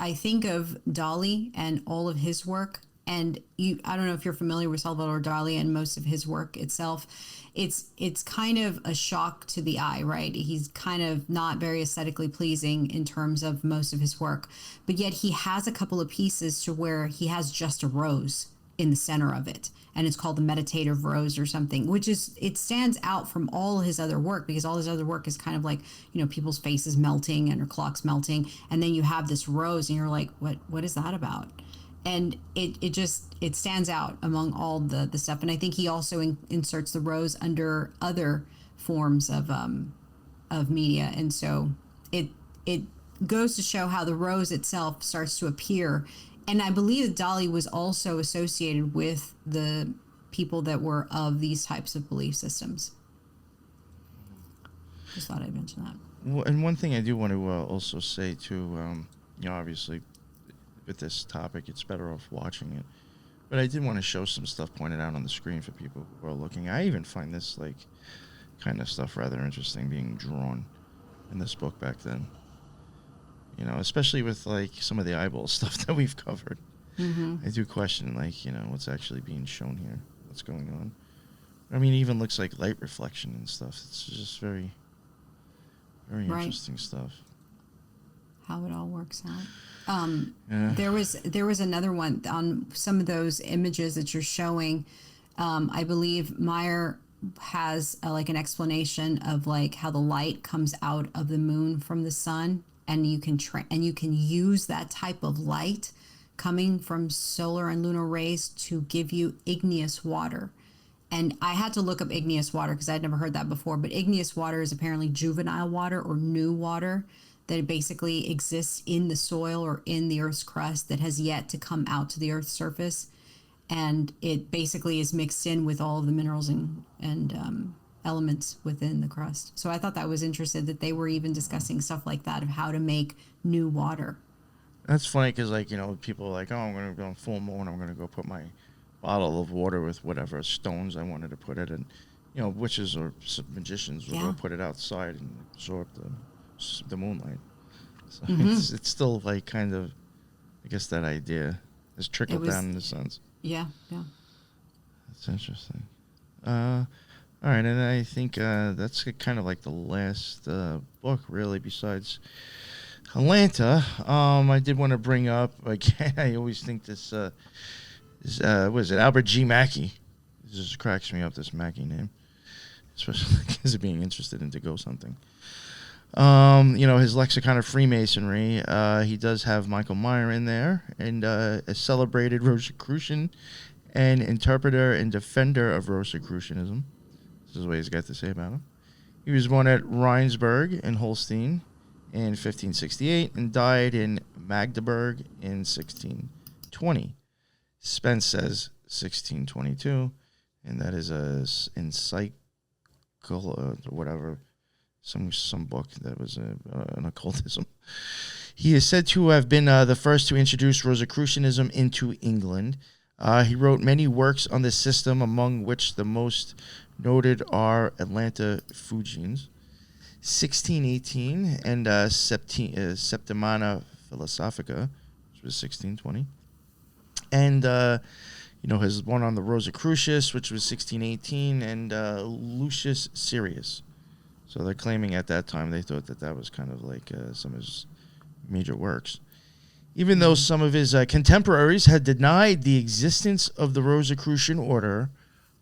I think of Dali and all of his work. And I don't know if you're familiar with Salvador Dali and most of his work itself. It's kind of a shock to the eye, right? He's kind of not very aesthetically pleasing in terms of most of his work, but yet he has a couple of pieces to where he has just a rose in the center of it, and it's called the meditative rose or something, which is, it stands out from all his other work, because all his other work is kind of like, people's faces melting and her clocks melting, and then you have this rose and you're like, what is that about? And it stands out among all the stuff. And I think he also inserts the rose under other forms of media, and so it goes to show how the rose itself starts to appear. And I believe that Dali was also associated with the people that were of these types of belief systems. Just thought I'd mention that. Well, and one thing I do want to also say too, obviously with this topic, it's better off watching it. But I did want to show some stuff pointed out on the screen for people who are looking. I even find this kind of stuff rather interesting being drawn in this book back then. Especially with some of the eyeball stuff that we've covered. Mm-hmm. I do question what's actually being shown here, what's going on. I mean, it even looks like light reflection and stuff. It's just very, very interesting stuff. How it all works out. There was another one on some of those images that you're showing. I believe Maier has an explanation of how the light comes out of the moon from the sun, and you can use that type of light coming from solar and lunar rays to give you igneous water. And I had to look up igneous water because I'd never heard that before. But igneous water is apparently juvenile water or new water that basically exists in the soil or in the Earth's crust that has yet to come out to the Earth's surface. And it basically is mixed in with all of the minerals and elements within the crust. So I thought that was interesting that they were even discussing stuff like that of how to make new water. That's funny because, people are like, oh, I'm going to go full moon. I'm going to go put my bottle of water with whatever stones I wanted to put it in. Witches or magicians will go put it outside and absorb the moonlight. So it's still kind of, I guess that idea has trickled down in a sense. Yeah. That's interesting. All right, and I think that's kind of the last book, really, besides Atalanta. I did want to bring up, again, I always think this, what is it, Albert G. Mackey. This just cracks me up, this Mackey name, especially because of being interested in to ghost hunting. His lexicon of Freemasonry, he does have Michael Maier in there, and a celebrated Rosicrucian and interpreter and defender of Rosicrucianism. This is what he's got to say about him. He was born at Rheinsberg in Holstein in 1568 and died in Magdeburg in 1620. Spence says 1622, and that is encyclical or whatever. Some book that was an occultism. He is said to have been the first to introduce Rosicrucianism into England. He wrote many works on this system, among which the most noted are Atalanta Fugiens, 1618, and Septimana philosophica, which was 1620. And, his one on the Rosicrucius, which was 1618, and Lucius Sirius. So they're claiming at that time they thought that was kind of some of his major works. Even though some of his contemporaries had denied the existence of the Rosicrucian order,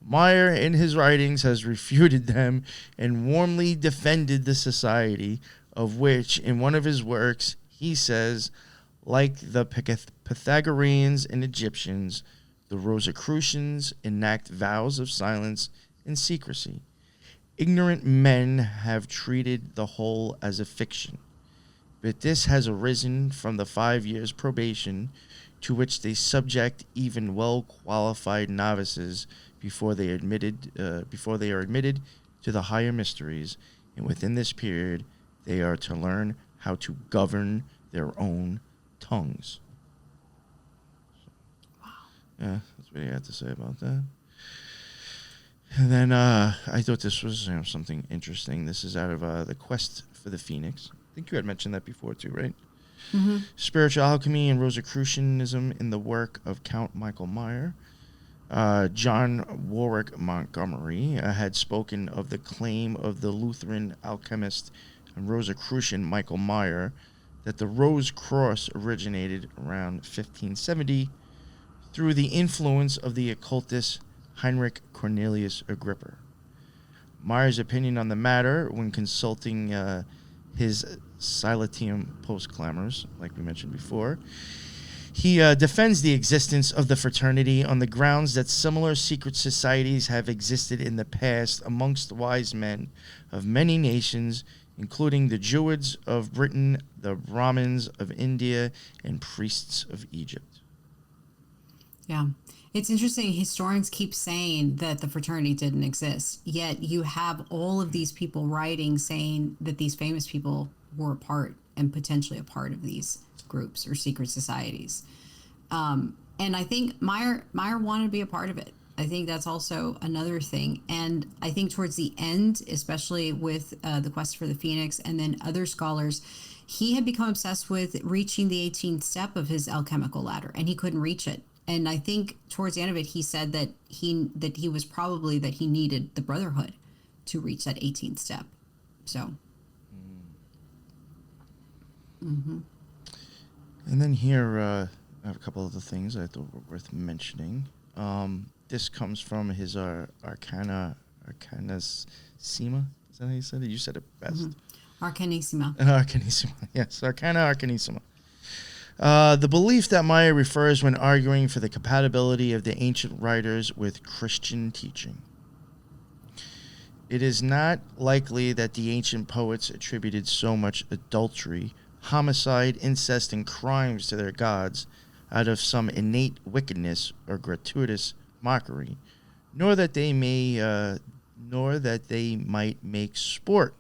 Maier in his writings has refuted them and warmly defended the society, of which in one of his works he says, like the Pythagoreans and Egyptians, the Rosicrucians enact vows of silence and secrecy. Ignorant men have treated the whole as a fiction, but this has arisen from the 5 years probation to which they subject even well-qualified novices before they are admitted to the higher mysteries, and within this period they are to learn how to govern their own tongues. Wow. Yeah, that's what he had to say about that. And then I thought this was something interesting. This is out of The Quest for the Phoenix. I think you had mentioned that before too, right? Mm-hmm. Spiritual Alchemy and Rosicrucianism in the work of Count Michael Maier. John Warwick Montgomery had spoken of the claim of the Lutheran alchemist and Rosicrucian Michael Maier that the Rose Cross originated around 1570 through the influence of the occultist Heinrich Cornelius Agrippa. Maier's opinion on the matter, when consulting his Silentium post-clamors, like we mentioned before, he defends the existence of the fraternity on the grounds that similar secret societies have existed in the past amongst wise men of many nations, including the Druids of Britain, the Brahmins of India, and priests of Egypt. Yeah. It's interesting. Historians keep saying that the fraternity didn't exist, yet you have all of these people writing saying that these famous people were a part and potentially a part of these groups or secret societies. And I think Maier wanted to be a part of it. I think that's also another thing. And I think towards the end, especially with the Quest for the Phoenix and then other scholars, he had become obsessed with reaching the 18th step of his alchemical ladder, and he couldn't reach it. And I think towards the end of it, he said that he needed the brotherhood to reach that 18th step. So. Mm-hmm. And then here, I have a couple other things I thought were worth mentioning. This comes from his Arcanissima. Is that how you said it? You said it best. Mm-hmm. Arcanissima. Arcanissima, yes. Arcanissima. The belief that Maier refers when arguing for the compatibility of the ancient writers with Christian teaching. It is not likely that the ancient poets attributed so much adultery, homicide, incest, and crimes to their gods out of some innate wickedness or gratuitous mockery, nor that they might make sport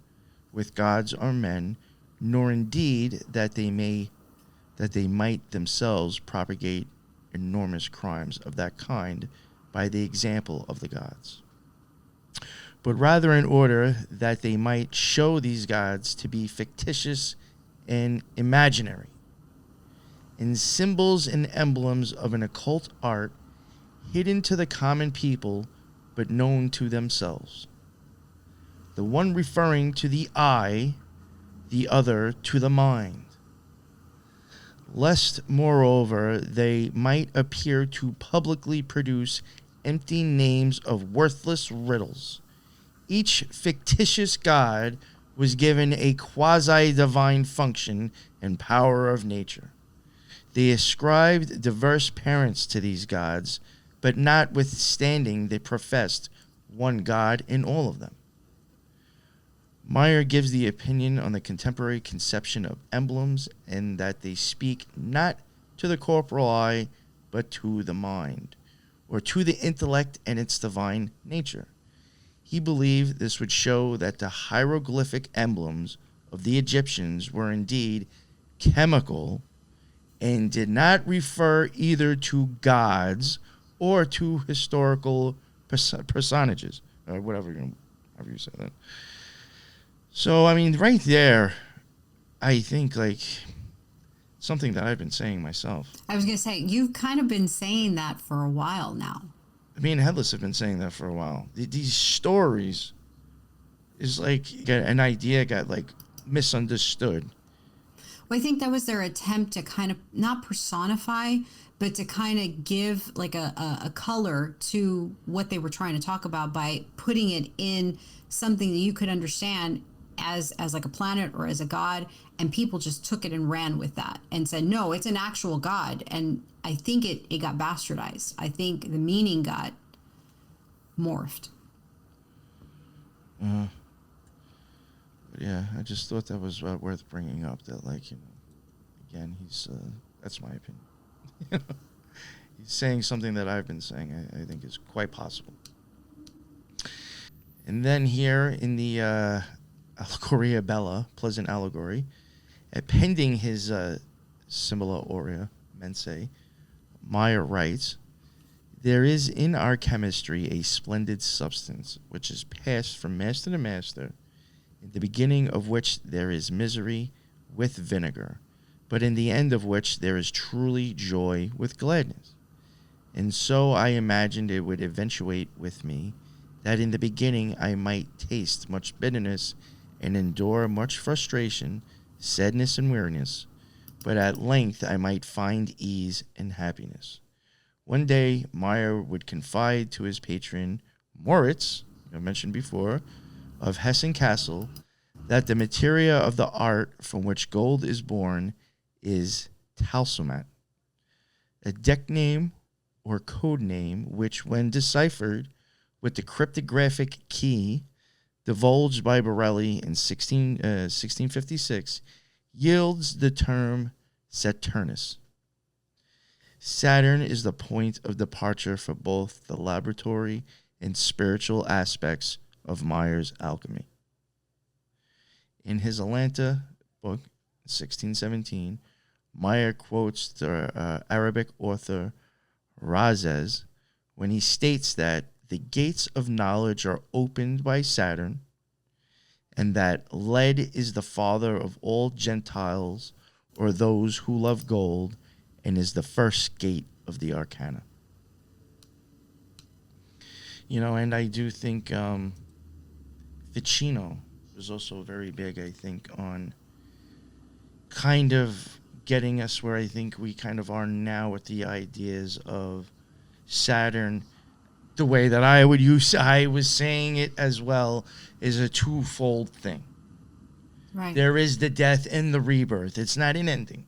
with gods or men, nor indeed that they might themselves propagate enormous crimes of that kind by the example of the gods, but rather in order that they might show these gods to be fictitious and imaginary, in symbols and emblems of an occult art hidden to the common people but known to themselves, the one referring to the eye, the other to the mind, lest, moreover, they might appear to publicly produce empty names of worthless riddles. Each fictitious god was given a quasi-divine function and power of nature. They ascribed diverse parents to these gods, but notwithstanding they professed one god in all of them. Maier gives the opinion on the contemporary conception of emblems and that they speak not to the corporal eye, but to the mind, or to the intellect and its divine nature. He believed this would show that the hieroglyphic emblems of the Egyptians were indeed chemical and did not refer either to gods or to historical personages, or whatever you say that. So, I mean, right there, I think, like, something that I've been saying myself. I was going to say, you've kind of been saying that for a while now. Me and Headless have been saying that for a while. These stories is like an idea got, like, misunderstood. Well, I think that was their attempt to kind of not personify, but to kind of give, like, a color to what they were trying to talk about by putting it in something that you could understand as like a planet or as a god, and people just took it and ran with that and said, no, it's an actual god. And I think it got bastardized. I think the meaning got morphed. But yeah, I just thought that was worth bringing up, that, like, you know, again, he's that's my opinion. He's saying something that I've been saying, I think is quite possible. And then here in the Allegoria Bella, Pleasant Allegory, appending his Symbola aureae, mensae, Maier writes, "There is in our chemistry a splendid substance, which is passed from master to master, in the beginning of which there is misery with vinegar, but in the end of which there is truly joy with gladness. And so I imagined it would eventuate with me, that in the beginning I might taste much bitterness and endure much frustration, sadness, and weariness, but at length I might find ease and happiness. One day Maier would confide to his patron, Moritz, I mentioned before, of Hessen Castle, that the materia of the art from which gold is born is talsumat, a deck name or code name which, when deciphered with the cryptographic key, divulged by Borelli in 1656, yields the term Saturnus. Saturn is the point of departure for both the laboratory and spiritual aspects of Maier's alchemy. In his Atalanta book, 1617, Maier quotes the Arabic author Razes when he states that the gates of knowledge are opened by Saturn and that lead is the father of all Gentiles or those who love gold and is the first gate of the arcana. You know, and I do think Ficino was also very big, I think, on kind of getting us where I think we kind of are now with the ideas of Saturn. The way that I was saying it as well, is a twofold thing. Right. There is the death and the rebirth. It's not an ending.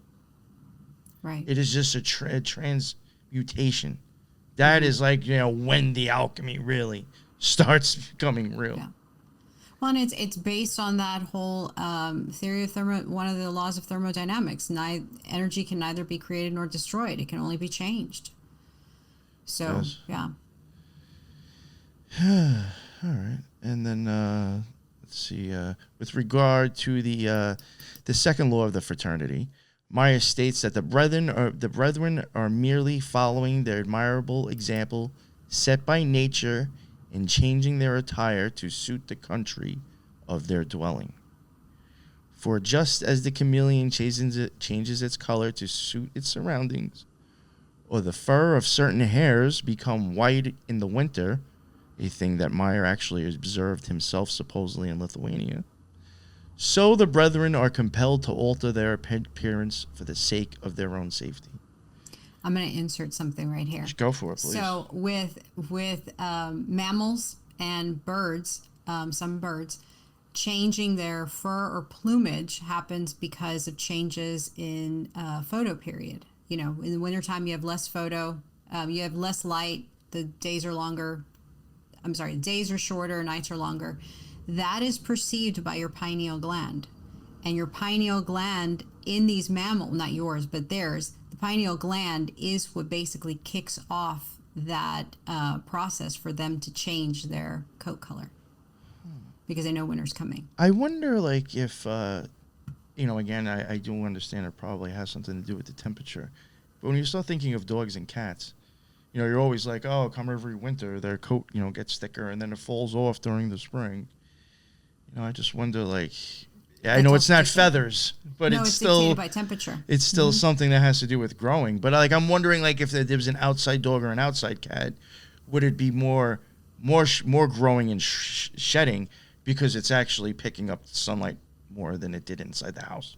Right. It is just a transmutation. That is like, you know, when the alchemy really starts becoming real. Yeah. Well, and it's based on that whole theory of one of the laws of thermodynamics. Energy can neither be created nor destroyed. It can only be changed. So, Yes. yeah. All right. And then, let's see, with regard to the second law of the fraternity, Maier states that the brethren are merely following their admirable example set by nature in changing their attire to suit the country of their dwelling. For just as the chameleon changes its color to suit its surroundings, or the fur of certain hares become white in the winter, a thing that Maier actually observed himself supposedly in Lithuania, so the brethren are compelled to alter their appearance for the sake of their own safety. I'm going to insert something right here. Just go for it, please. So with mammals and birds, some birds, changing their fur or plumage happens because of changes in photo period. You know, in the wintertime, you have less photo, you have less light, the days are longer. Days are shorter, nights are longer. That is perceived by your pineal gland. And your pineal gland in these mammals, not yours, but theirs, the pineal gland is what basically kicks off that process for them to change their coat color. Because they know winter's coming. I wonder, like, if, you know, again, I do understand it probably has something to do with the temperature. But when you start thinking of dogs and cats, you know, you're always like, oh, come every winter, their coat, you know, gets thicker, and then it falls off during the spring. You know, I just wonder, like, yeah, I know it's not feathers, but no, it's still dictated by temperature. It's still something that has to do with growing. But, like, I'm wondering, like, if there was an outside dog or an outside cat, would it be more growing and shedding because it's actually picking up sunlight more than it did inside the house?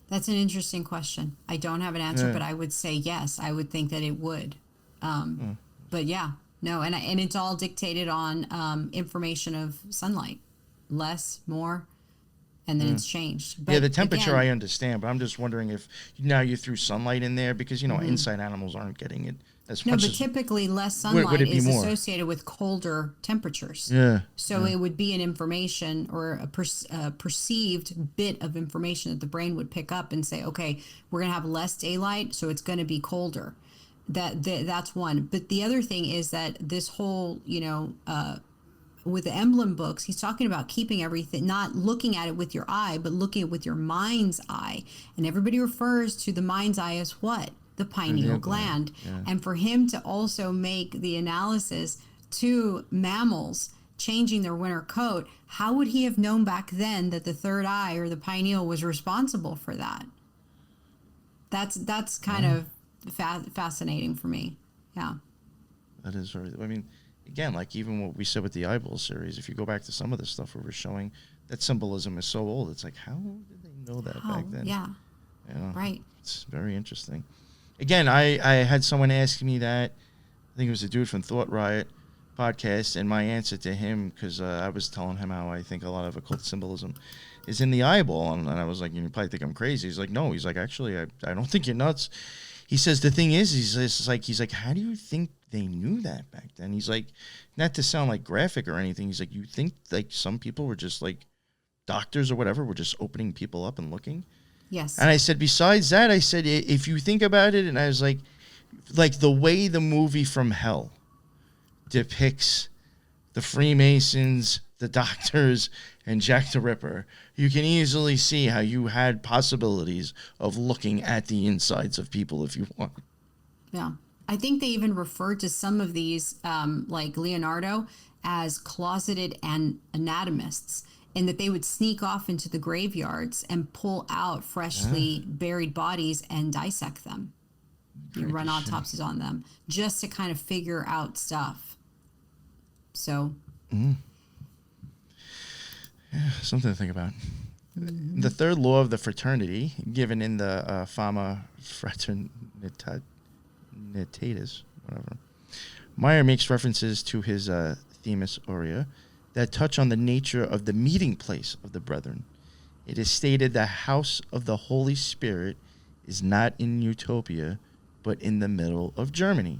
That's an interesting question. I don't have an answer, but I would say yes. I would think that it would. But yeah, no, and it's all dictated on information of sunlight, less, more, and then it's changed. But yeah, the temperature again, I understand, but I'm just wondering if now you threw sunlight in there because, you know, inside animals aren't getting it as no, much. but as, typically less sunlight would it be is more? associated with colder temperatures. Yeah. So it would be an information or a perceived bit of information that the brain would pick up and say, okay, we're going to have less daylight, so it's going to be colder. That's one. But the other thing is that this whole, you know, with the emblem books, he's talking about keeping everything, not looking at it with your eye, but looking at it with your mind's eye. And everybody refers to the mind's eye as what? The pineal gland. Yeah. And for him to also make the analysis to mammals changing their winter coat, how would he have known back then that the third eye or the pineal was responsible for that? That's kind of fascinating for me. Yeah. That is very, I mean, again, like even what we said with the eyeball series, if you go back to some of the stuff where we're showing that symbolism is so old, it's like, how did they know that back then? Yeah. You know, right. It's very interesting. Again, I had someone ask me that, I think it was a dude from Thought Riot podcast, and my answer to him, because I was telling him how I think a lot of occult symbolism is in the eyeball, and I was like, you probably think I'm crazy. He's like, no. He's like, actually, I don't think you're nuts. He says the thing is, he's like, how do you think they knew that back then. He's like, not to sound like graphic or anything. He's like, you think like some people were just like doctors or whatever were just opening people up and looking? Yes. And I said, besides that, I said, if you think about it, and I was like the way the movie From Hell depicts the Freemasons, the doctors, and Jack the Ripper, you can easily see how you had possibilities of looking at the insides of people if you want. Yeah. I think they even referred to some of these, like Leonardo, as closeted anatomists, and that they would sneak off into the graveyards and pull out freshly buried bodies and dissect them. You run autopsies on them just to kind of figure out stuff. So. Yeah, something to think about. Mm-hmm. The third law of the fraternity, given in the Fama Fraternitatis, whatever, Maier makes references to his Themis aurea that touch on the nature of the meeting place of the brethren. It is stated the house of the Holy Spirit is not in Utopia, but in the middle of Germany.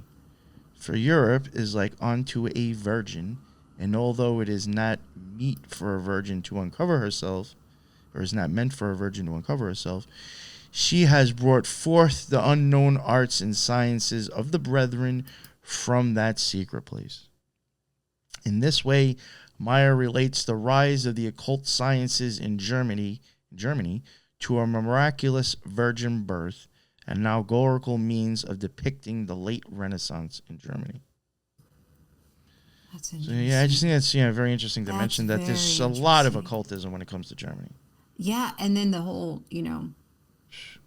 For Europe is like unto a virgin, and although it is not meet for a virgin to uncover herself, or is not meant for a virgin to uncover herself, she has brought forth the unknown arts and sciences of the brethren from that secret place. In this way, Maier relates the rise of the occult sciences in Germany to a miraculous virgin birth, an allegorical means of depicting the late Renaissance in Germany. That's So interesting. yeah, I just think that's very interesting to mention that there's a lot of occultism when it comes to Germany. Yeah, and then the whole,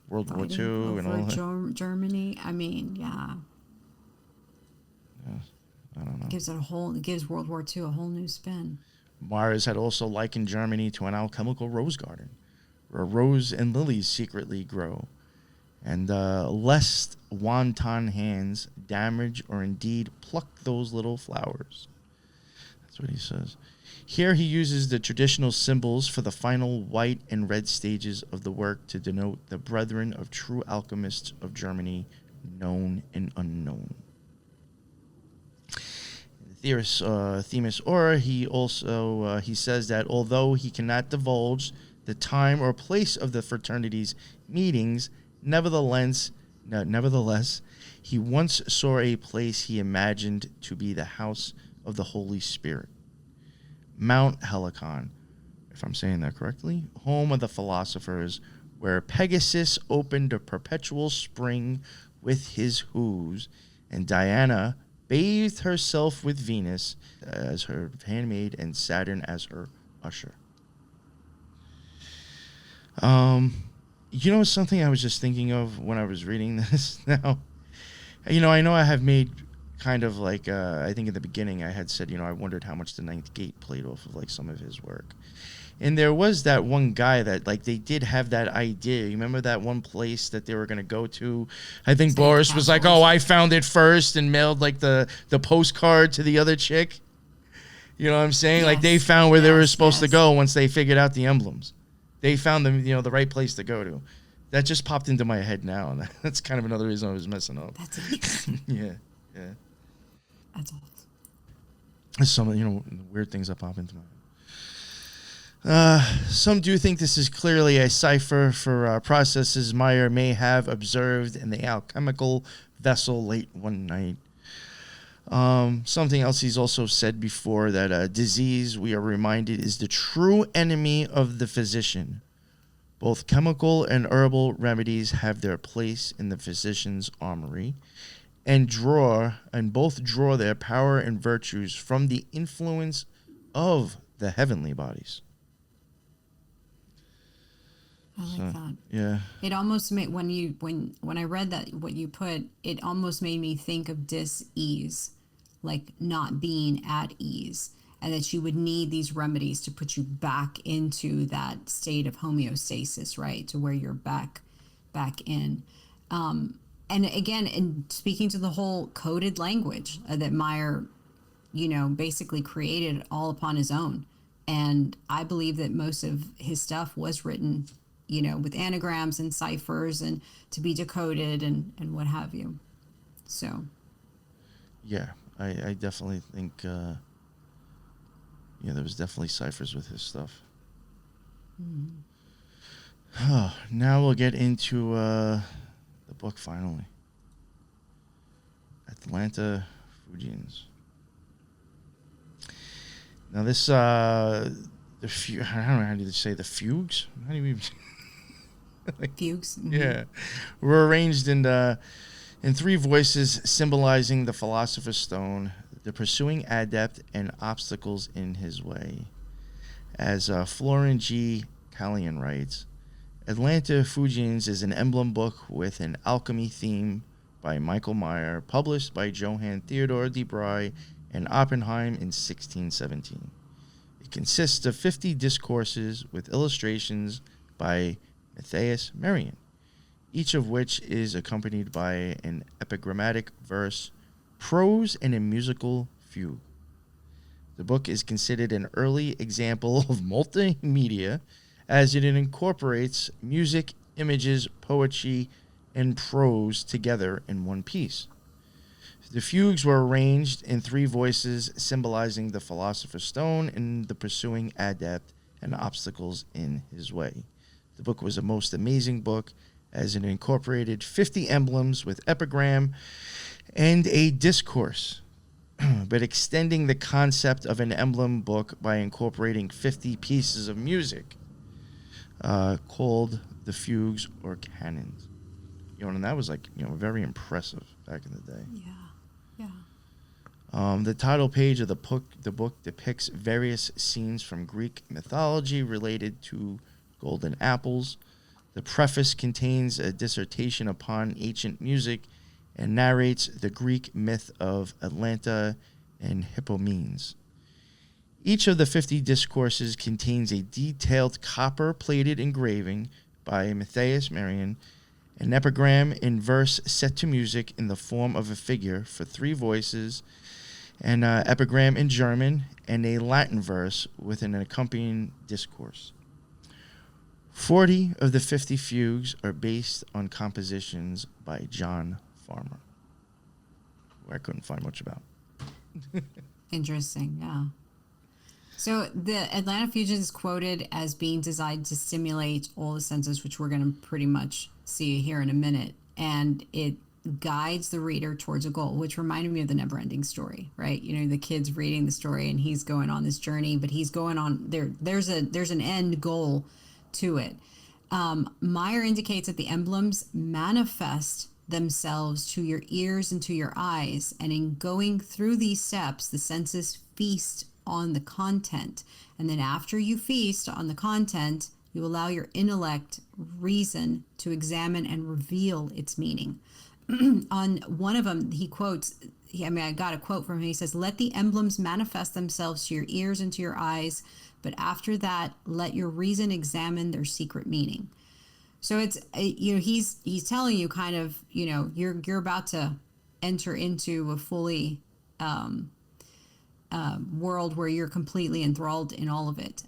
World War II and all that. Germany. I mean, yeah. I don't know. It gives World War II a whole new spin. Maier had also likened Germany to an alchemical rose garden, where rose and lilies secretly grow, and lest wanton hands damage or indeed pluck those little flowers. That's what he says. Here he uses the traditional symbols for the final white and red stages of the work to denote the brethren of true alchemists of Germany, known and unknown. Themis Aura, he also he says that although he cannot divulge the time or place of the fraternity's meetings, nevertheless, he once saw a place he imagined to be the house of the Holy Spirit. Mount Helicon, if I'm saying that correctly, home of the philosophers, where Pegasus opened a perpetual spring with his hooves, and Diana bathed herself with Venus as her handmaid and Saturn as her usher. Something I was just thinking of when I was reading this now. I know I have made kind of like, I think in the beginning I had said, I wondered how much the Ninth Gate played off of like some of his work. And there was that one guy that like they did have that idea. You remember that one place that they were going to go to? I think Boris was like, oh, I found it first and mailed like the postcard to the other chick. You know what I'm saying? Yes. Like they found where they were supposed to go once they figured out the emblems. They found them, the right place to go to. That just popped into my head now. And that's kind of another reason I was messing up. That's interesting. Yeah. That's all. There's some, weird things that pop into my head. Some do think this is clearly a cipher for processes Maier may have observed in the alchemical vessel late one night. Something else he's also said before, that disease, we are reminded, is the true enemy of the physician. Both chemical and herbal remedies have their place in the physician's armory, and both draw their power and virtues from the influence of the heavenly bodies. I like that. Yeah. It almost made when I read that what you put, it almost made me think of dis-ease, like not being at ease, and that you would need these remedies to put you back into that state of homeostasis, right? To where you're back in. And again, in speaking to the whole coded language that Maier, basically created all upon his own. And I believe that most of his stuff was written, with anagrams and ciphers and to be decoded and what have you. So. Yeah, I definitely think, there was definitely ciphers with his stuff. Now we'll get into the book finally. Atalanta Fugiens. Now this, I don't know how do you say the fugues? How do you even Fugues. Mm-hmm. Yeah, were arranged in 3 voices symbolizing the philosopher's stone, the pursuing adept, and obstacles in his way. As Florin G. Callion writes, Atalanta Fugiens is an emblem book with an alchemy theme by Michael Maier, published by Johann Theodor de Bry and Oppenheim in 1617. It consists of 50 discourses with illustrations by Matthias Merian, each of which is accompanied by an epigrammatic verse, prose, and a musical fugue. The book is considered an early example of multimedia, as it incorporates music, images, poetry, and prose together in one piece. The fugues were arranged in 3 voices symbolizing the philosopher's stone and the pursuing adept and obstacles in his way. The book was a most amazing book, as it incorporated 50 emblems with epigram and a discourse, but extending the concept of an emblem book by incorporating 50 pieces of music called the fugues or canons. And that was very impressive back in the day. Yeah. The title page of the book depicts various scenes from Greek mythology related to golden apples. The preface contains a dissertation upon ancient music and narrates the Greek myth of Atalanta and Hippomenes. Each of the 50 discourses contains a detailed copper-plated engraving by Matthias Merian, an epigram in verse set to music in the form of a figure for 3 voices, an epigram in German, and a Latin verse with an accompanying discourse. 40 of the 50 fugues are based on compositions by John Farmer, who I couldn't find much about. Interesting, yeah. So the Atalanta Fugiens is quoted as being designed to stimulate all the senses, which we're going to pretty much see here in a minute. And it guides the reader towards a goal, which reminded me of the never-ending story, right? The kid's reading the story and he's going on this journey, but he's going on there's an end goal to it. Maier indicates that the emblems manifest themselves to your ears and to your eyes, and in going through these steps, the senses feast on the content, and then after you feast on the content, you allow your intellect, reason, to examine and reveal its meaning. On one of them, he quotes, I got a quote from him. He says, "Let the emblems manifest themselves to your ears and to your eyes, but after that, let your reason examine their secret meaning." So it's, he's telling you kind of, you're about to enter into a fully world where you're completely enthralled in all of it.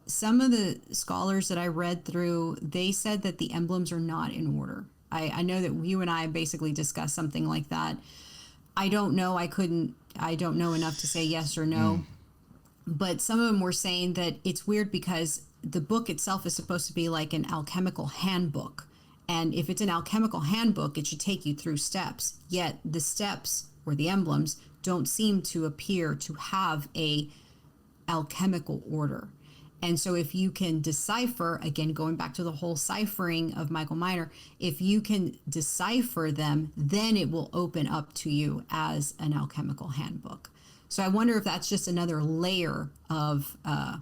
Some of the scholars that I read through, they said that the emblems are not in order. I know that you and I basically discussed something like that. I don't know. I don't know enough to say yes or no. But some of them were saying that it's weird because the book itself is supposed to be like an alchemical handbook. And if it's an alchemical handbook, it should take you through steps. Yet the steps or the emblems don't seem to appear to have a alchemical order. And so if you can decipher, again, going back to the whole ciphering of Michael Maier, if you can decipher them, then it will open up to you as an alchemical handbook. So I wonder if that's just another layer of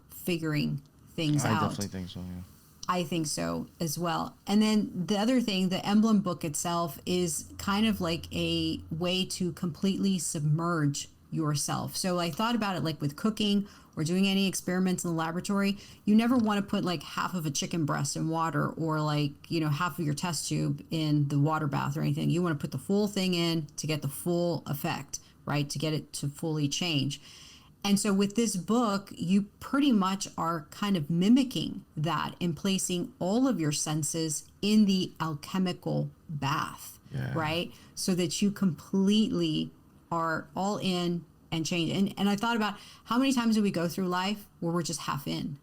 figuring things out. I definitely think so, yeah. I think so as well. And then the other thing, the emblem book itself is kind of like a way to completely submerge yourself. So I thought about it like with cooking or doing any experiments in the laboratory. You never want to put like half of a chicken breast in water or like, half of your test tube in the water bath or anything. You want to put the full thing in to get the full effect, right? To get it to fully change. And so with this book, you pretty much are kind of mimicking that in placing all of your senses in the alchemical bath, right? So that you completely are all in and change. And I thought about how many times do we go through life where we're just half in.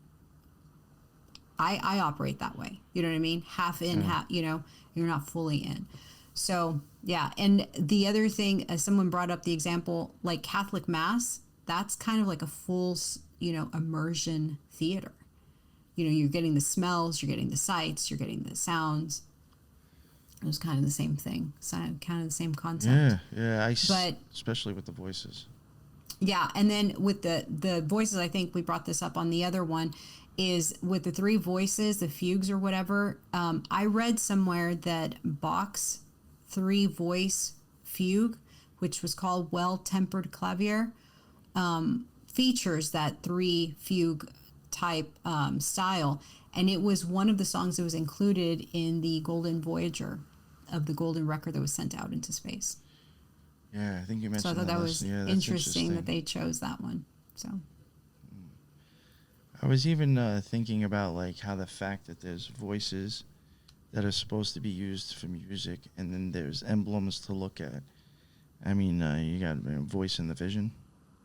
I operate that way. You know what I mean? Half in, half, you're not fully in. So, yeah. And the other thing, as someone brought up the example, like Catholic Mass, that's kind of like a full, immersion theater. You're getting the smells, you're getting the sights, you're getting the sounds. It was kind of the same thing. Kind of the same concept. Yeah. Especially with the voices. Yeah. And then with the voices, I think we brought this up on the other one, is with the three voices, the fugues or whatever. I read somewhere that Bach's 3-voice fugue, which was called Well-Tempered Clavier, features that 3-fugue type style. And it was one of the songs that was included in the Golden Voyager of the Golden Record that was sent out into space. Yeah, I think you mentioned that. So I thought that was interesting that they chose that one. So I was even thinking about like how the fact that there's voices that are supposed to be used for music, and then there's emblems to look at. I mean, you got voice in the vision,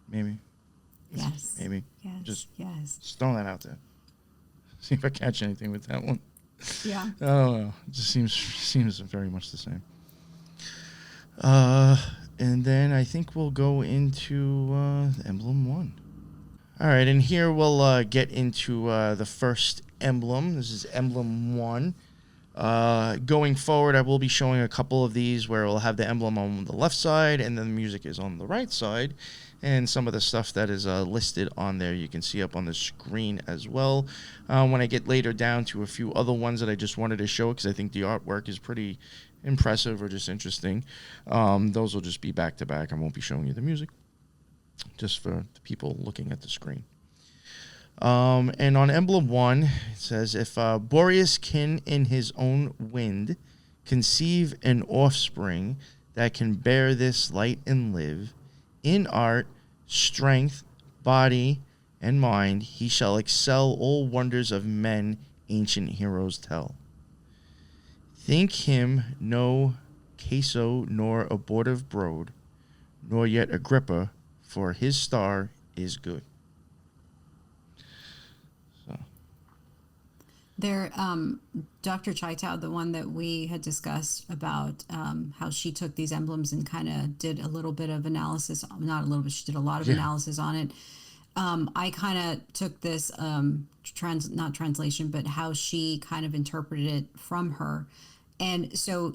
maybe. Yes. Maybe. Yes. Just throwing that out there. See if I catch anything with that one. Yeah. Oh, it just seems very much the same. And then I think we'll go into emblem 1. All right, and here we'll get into the first emblem. This is emblem 1. Going forward, I will be showing a couple of these where we'll have the emblem on the left side and then the music is on the right side. And some of the stuff that is listed on there you can see up on the screen as well. When I get later down to a few other ones that I just wanted to show because I think the artwork is pretty impressive or just interesting, those will just be back to back. I won't be showing you the music, just for the people looking at the screen. And on emblem 1, it says, if Boreas can in his own wind conceive an offspring that can bear this light and live, in art, strength, body, and mind, he shall excel all wonders of men ancient heroes tell. Think him no Caso nor abortive brood, nor yet Agrippa, for his star is good. So. There, Dr. Chaitau, the one that we had discussed about how she took these emblems and kind of did a little bit of analysis, not a little bit, she did a lot of analysis on it. I kind of took this, not translation, but how she kind of interpreted it from her. And so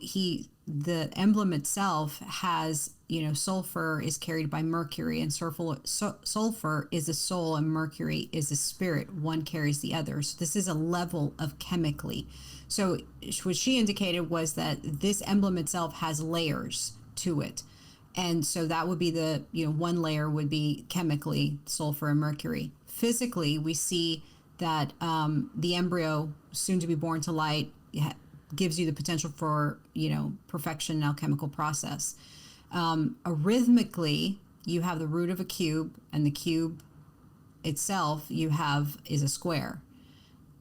the emblem itself has, sulfur is carried by Mercury, and sulfur is a soul and Mercury is a spirit. One carries the other. So this is a level of chemically. So what she indicated was that this emblem itself has layers to it. And so that would be one layer would be chemically sulfur and Mercury. Physically, we see that the embryo, soon to be born to light, gives you the potential for, perfection in alchemical process. Arrhythmically, you have the root of a cube, and the cube itself is a square.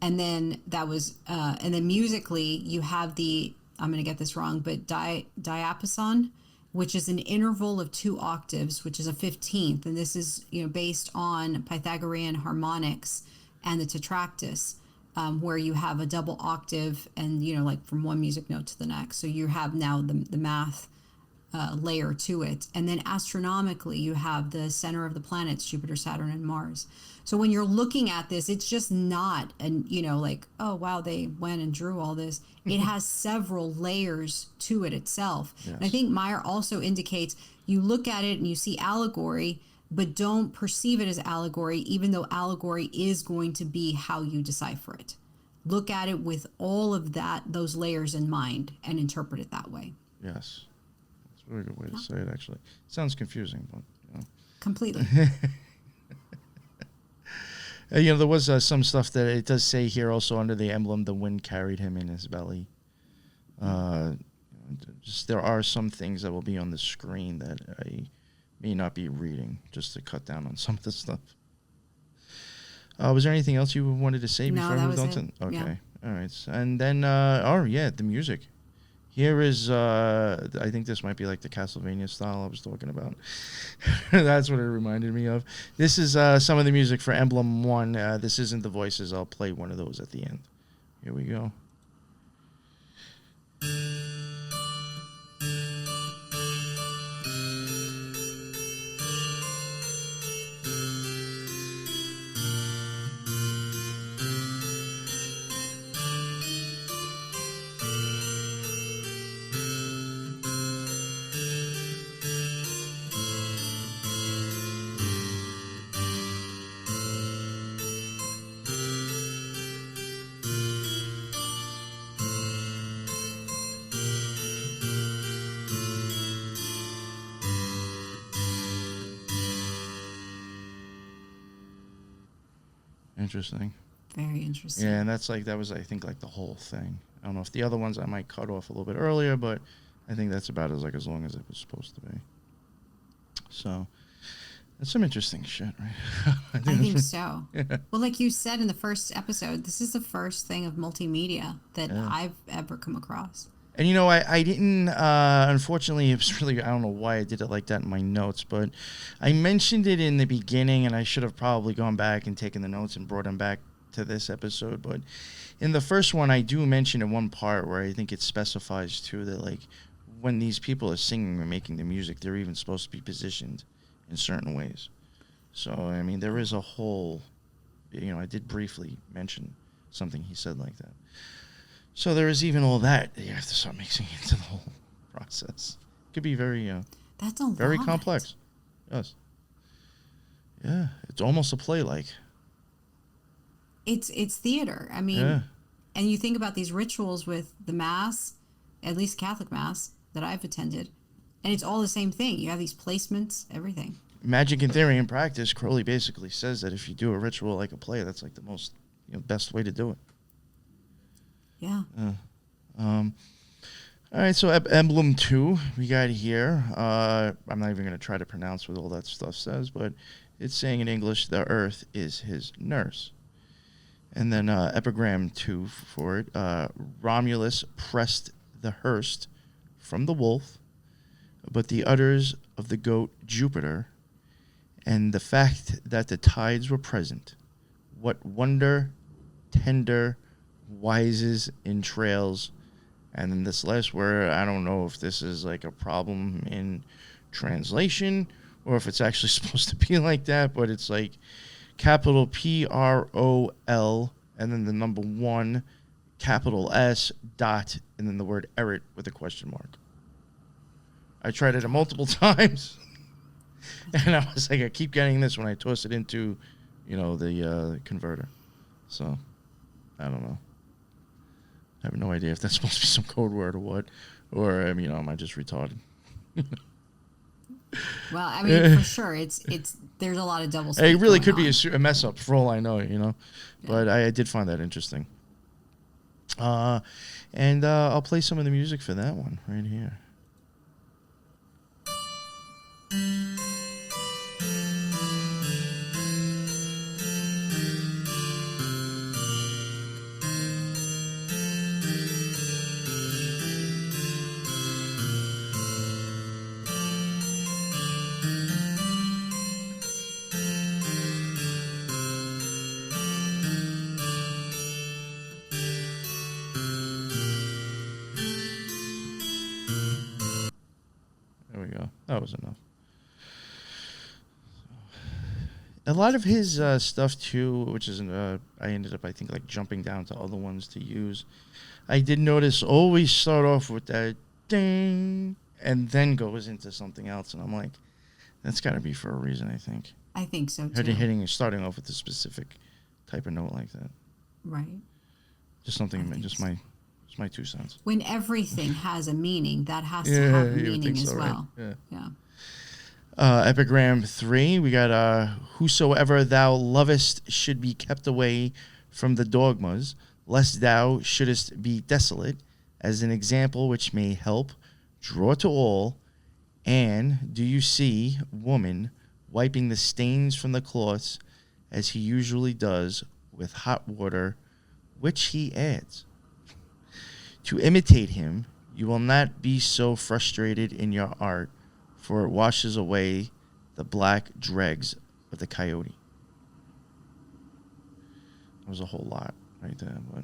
And then and then musically, you have I'm going to get this wrong, but diapason, which is an interval of 2 octaves, which is a 15th. And this is, based on Pythagorean harmonics and the tetractys. Where you have a double octave and, like from one music note to the next. So you have now the math layer to it. And then astronomically, you have the center of the planets, Jupiter, Saturn, and Mars. So when you're looking at this, it's just not, like, oh, wow, they went and drew all this. It has several layers to it itself. Yes. And I think Maier also indicates you look at it and you see allegory, but don't perceive it as allegory, even though allegory is going to be how you decipher it. Look at it with all of those layers in mind, and interpret it that way. Yes. That's a very good way to say it, actually. Sounds confusing, but, Completely. There was some stuff that it does say here also under the emblem, the wind carried him in his belly. There are some things that will be on the screen that I may not be reading, just to cut down on some of the stuff. Was there anything else you wanted to say before I moved on to? Okay, yeah. All right, and then the music. Here is, I think this might be like the Castlevania style I was talking about. That's what it reminded me of. This is some of the music for Emblem 1. This isn't the voices. I'll play one of those at the end. Here we go. Interesting. Very interesting. Yeah, and that was, I think, like the whole thing. I don't know if the other ones I might cut off a little bit earlier, but I think that's about as long as it was supposed to be. So that's some interesting shit, right? I think so. Yeah. Well, like you said in the first episode, this is the first thing of multimedia that I've ever come across. And, you know, I didn't, unfortunately, it was really, I don't know why I did it like that in my notes, but I mentioned it in the beginning, and I should have probably gone back and taken the notes and brought them back to this episode. But in the first one, I do mention in one part where I think it specifies, too, that, like, when these people are singing or making the music, they're even supposed to be positioned in certain ways. So, I mean, there is a whole, you know, I did briefly mention something he said like that. So there is even all that you have to start mixing into the whole process. It could be very, that's a very lot. complex. Yes. Yeah, it's almost a play like. It's theater. I mean, and you think about these rituals with the Mass, at least Catholic Mass that I've attended, and it's all the same thing. You have these placements, everything. Magic in theory and practice, Crowley basically says that if you do a ritual like a play, that's like the most, you know, best way to do it. Yeah. All right, so Emblem 2 we got here. I'm not even going to try to pronounce what all that stuff says, but it's saying in English, the earth is his nurse. And then epigram 2 for it. Romulus pressed the hearse from the wolf, but the udders of the goat Jupiter, and the fact that the tides were present. What wonder, tender, wises in trails. And then this last word, I don't know if this is like a problem in translation or if it's actually supposed to be like that, but it's like capital PROL and then the number 1, capital S, dot, and then the word erit with a question mark. I tried it multiple times, and I was like, I keep getting this when I toss it into, you know, the converter. So, I don't know. I have no idea if that's supposed to be some code word or what, or you know, am I just retarded? Well, I mean, for sure, it's there's a lot of double speak. It really could be a mess up for all I know, you know. Yeah. But I did find that interesting. And I'll play some of the music for that one right here. That was enough. A lot of his stuff too, which is I ended up, I think, like jumping down to other ones to use. I did notice always start off with that ding and then goes into something else, and I'm like, that's got to be for a reason. I think so too. Starting off with a specific type of note like that. Right. Just something. Just my 2 cents. When everything has a meaning, that has to have meaning as well. Right? Yeah. Epigram 3, we got whosoever thou lovest should be kept away from the dogmas, lest thou shouldest be desolate, as an example which may help, draw to all, and do you see, woman, wiping the stains from the cloths, as he usually does, with hot water, which he adds. To imitate him, You will not be so frustrated in your art, for it washes away the black dregs of the coyote. That was a whole lot right there, but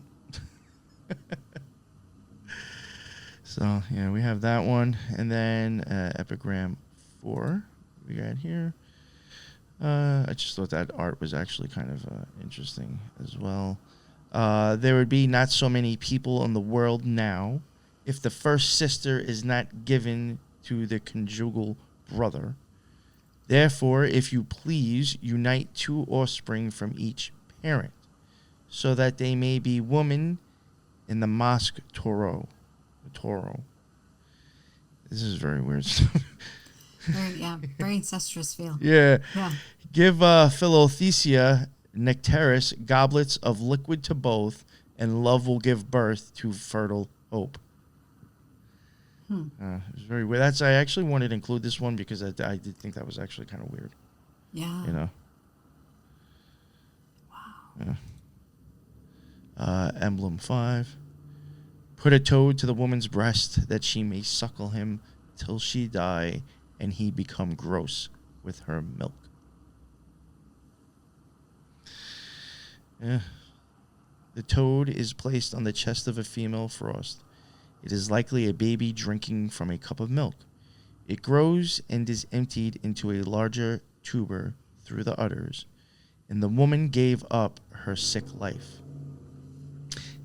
so yeah, we have that one, and then epigram 4 we got here. I just thought that art was actually kind of interesting as well. There would be not so many people in the world now if the first sister is not given to the conjugal brother. Therefore, if you please, unite 2 offspring from each parent, so that they may be woman in the mosque Toro. This is very weird stuff. Very incestuous feel. Yeah. Yeah. Give Philothesia nectaris goblets of liquid to both, and love will give birth to fertile hope. It's very weird. I actually wanted to include this one because I did think that was actually kind of weird. Yeah. You know. Wow. Yeah. Emblem 5. Put a toad to the woman's breast that she may suckle him till she die, and he become gross with her milk. Yeah. The toad is placed on the chest of a female frost. It is likely a baby drinking from a cup of milk. It grows and is emptied into a larger tuber through the udders, and the woman gave up her sick life.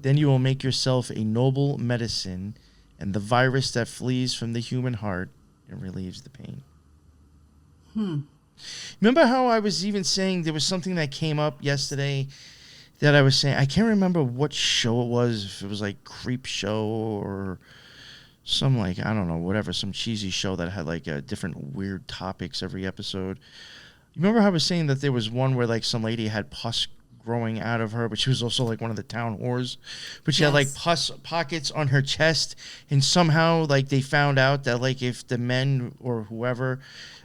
Then you will make yourself a noble medicine, and the virus that flees from the human heart and relieves the pain. Remember how I was even saying there was something that came up yesterday that I was saying, I can't remember what show it was, if it was like Creep Show or some like, I don't know, whatever, some cheesy show that had like different weird topics every episode. You remember how I was saying that there was one where like some lady had pus growing out of her, but she was also like one of the town whores, but she had like pus pockets on her chest, and somehow like they found out that like if the men or whoever,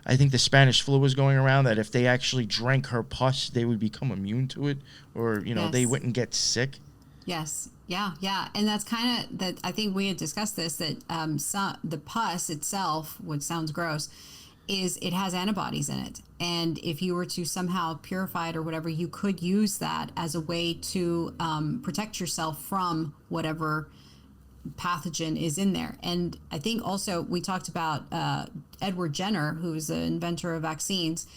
I think the Spanish flu was going around, that if they actually drank her pus, they would become immune to it, or you know, they wouldn't get sick. Yes. Yeah. And that's kind of that. I think we had discussed this, that the pus itself, which sounds gross, is it has antibodies in it. And if you were to somehow purify it or whatever, you could use that as a way to protect yourself from whatever pathogen is in there. And I think also we talked about Edward Jenner, who's the inventor of vaccines,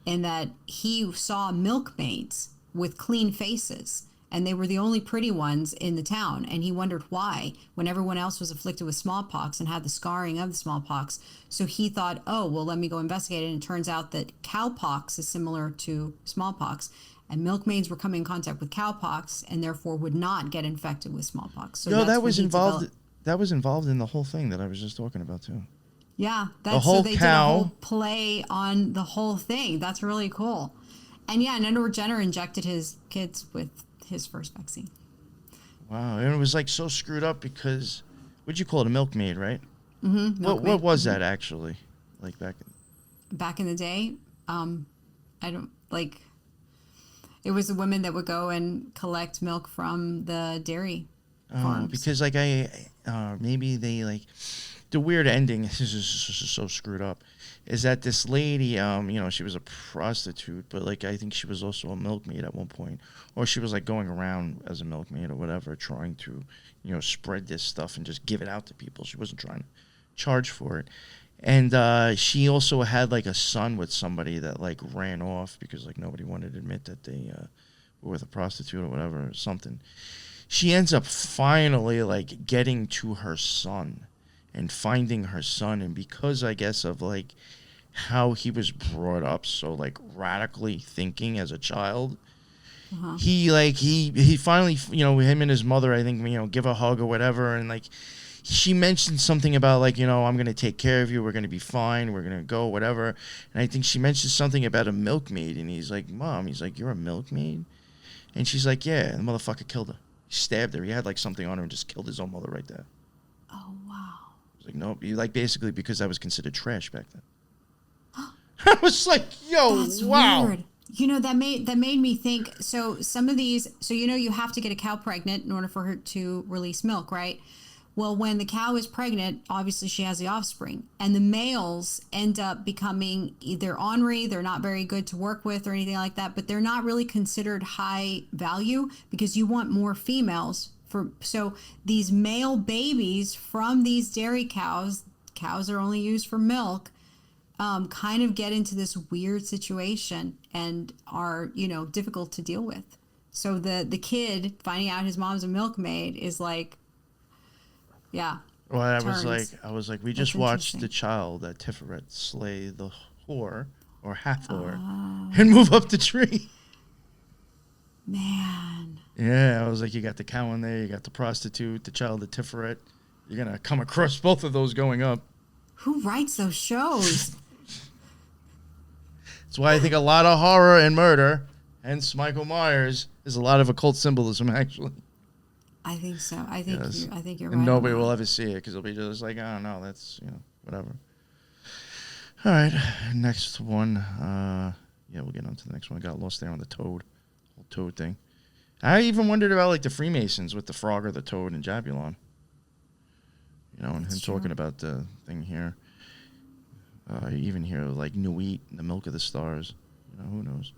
and that he saw milkmaids with clean faces, and they were the only pretty ones in the town. And he wondered why, when everyone else was afflicted with smallpox and had the scarring of the smallpox. So he thought, oh, well, let me go investigate it. And it turns out that cowpox is similar to smallpox. And milkmaids were coming in contact with cowpox and therefore would not get infected with smallpox. So that was involved. That was involved in the whole thing that I was just talking about too. Yeah, so they did a whole play on the whole thing. That's really cool. And yeah, and Edward Jenner injected his kids with his first vaccine. Wow, and it was like so screwed up because, what'd you call it, a milkmaid, right? Mm-hmm. What was that actually, like back in the day? I don't like. It was the women that would go and collect milk from the dairy farms. Because like maybe they like the weird ending. This is so screwed up. Is that this lady, she was a prostitute, but like I think she was also a milkmaid at one point, or she was like going around as a milkmaid or whatever, trying to, spread this stuff and just give it out to people. She wasn't trying to charge for it, and she also had like a son with somebody that like ran off because like nobody wanted to admit that they were with a prostitute or whatever or something. She ends up finally like getting to her son and finding her son, and because I guess of like how he was brought up, so like radically thinking as a child, he finally, him and his mother, I think, give a hug or whatever, and like she mentioned something about like, I'm gonna take care of you, we're gonna be fine, we're gonna go whatever, and I think she mentioned something about a milkmaid, and he's like, Mom, you're a milkmaid, and she's like, yeah, and the motherfucker killed her. He stabbed her. He had like something on her and just killed his own mother right there. Oh wow. Like, nope, like basically because that was considered trash back then. I was like, yo, that's wow. Weird. That made me think. So some of these, you have to get a cow pregnant in order for her to release milk, right? Well, when the cow is pregnant, obviously she has the offspring, and the males end up becoming either ornery, they're not very good to work with or anything like that, but they're not really considered high value because you want more females. So these male babies from these dairy cows are only used for milk, kind of get into this weird situation and are, difficult to deal with. So the kid finding out his mom's a milkmaid is like, yeah. Well, I turns. was like, we That's just watched interesting. the child at Tiferet slay the whore or half whore and move up the tree. Man. Yeah, I was like, you got the cow in there, you got the prostitute, the child at Tiferet. You're gonna come across both of those going up. Who writes those shows? That's why I think a lot of horror and murder, hence Michael Myers, is a lot of occult symbolism, actually. I think so. I think Yes. I think you're And right. nobody on will that. ever see it because it'll be just like, oh no, that's whatever. All right, next one. Yeah, we'll get on to the next one. I got lost there on the toad, whole toad thing. I even wondered about like the Freemasons with the frog or the toad and Jabulon. And That's him true. talking about the thing here. You even hear like Nuit, the milk of the stars. Who knows?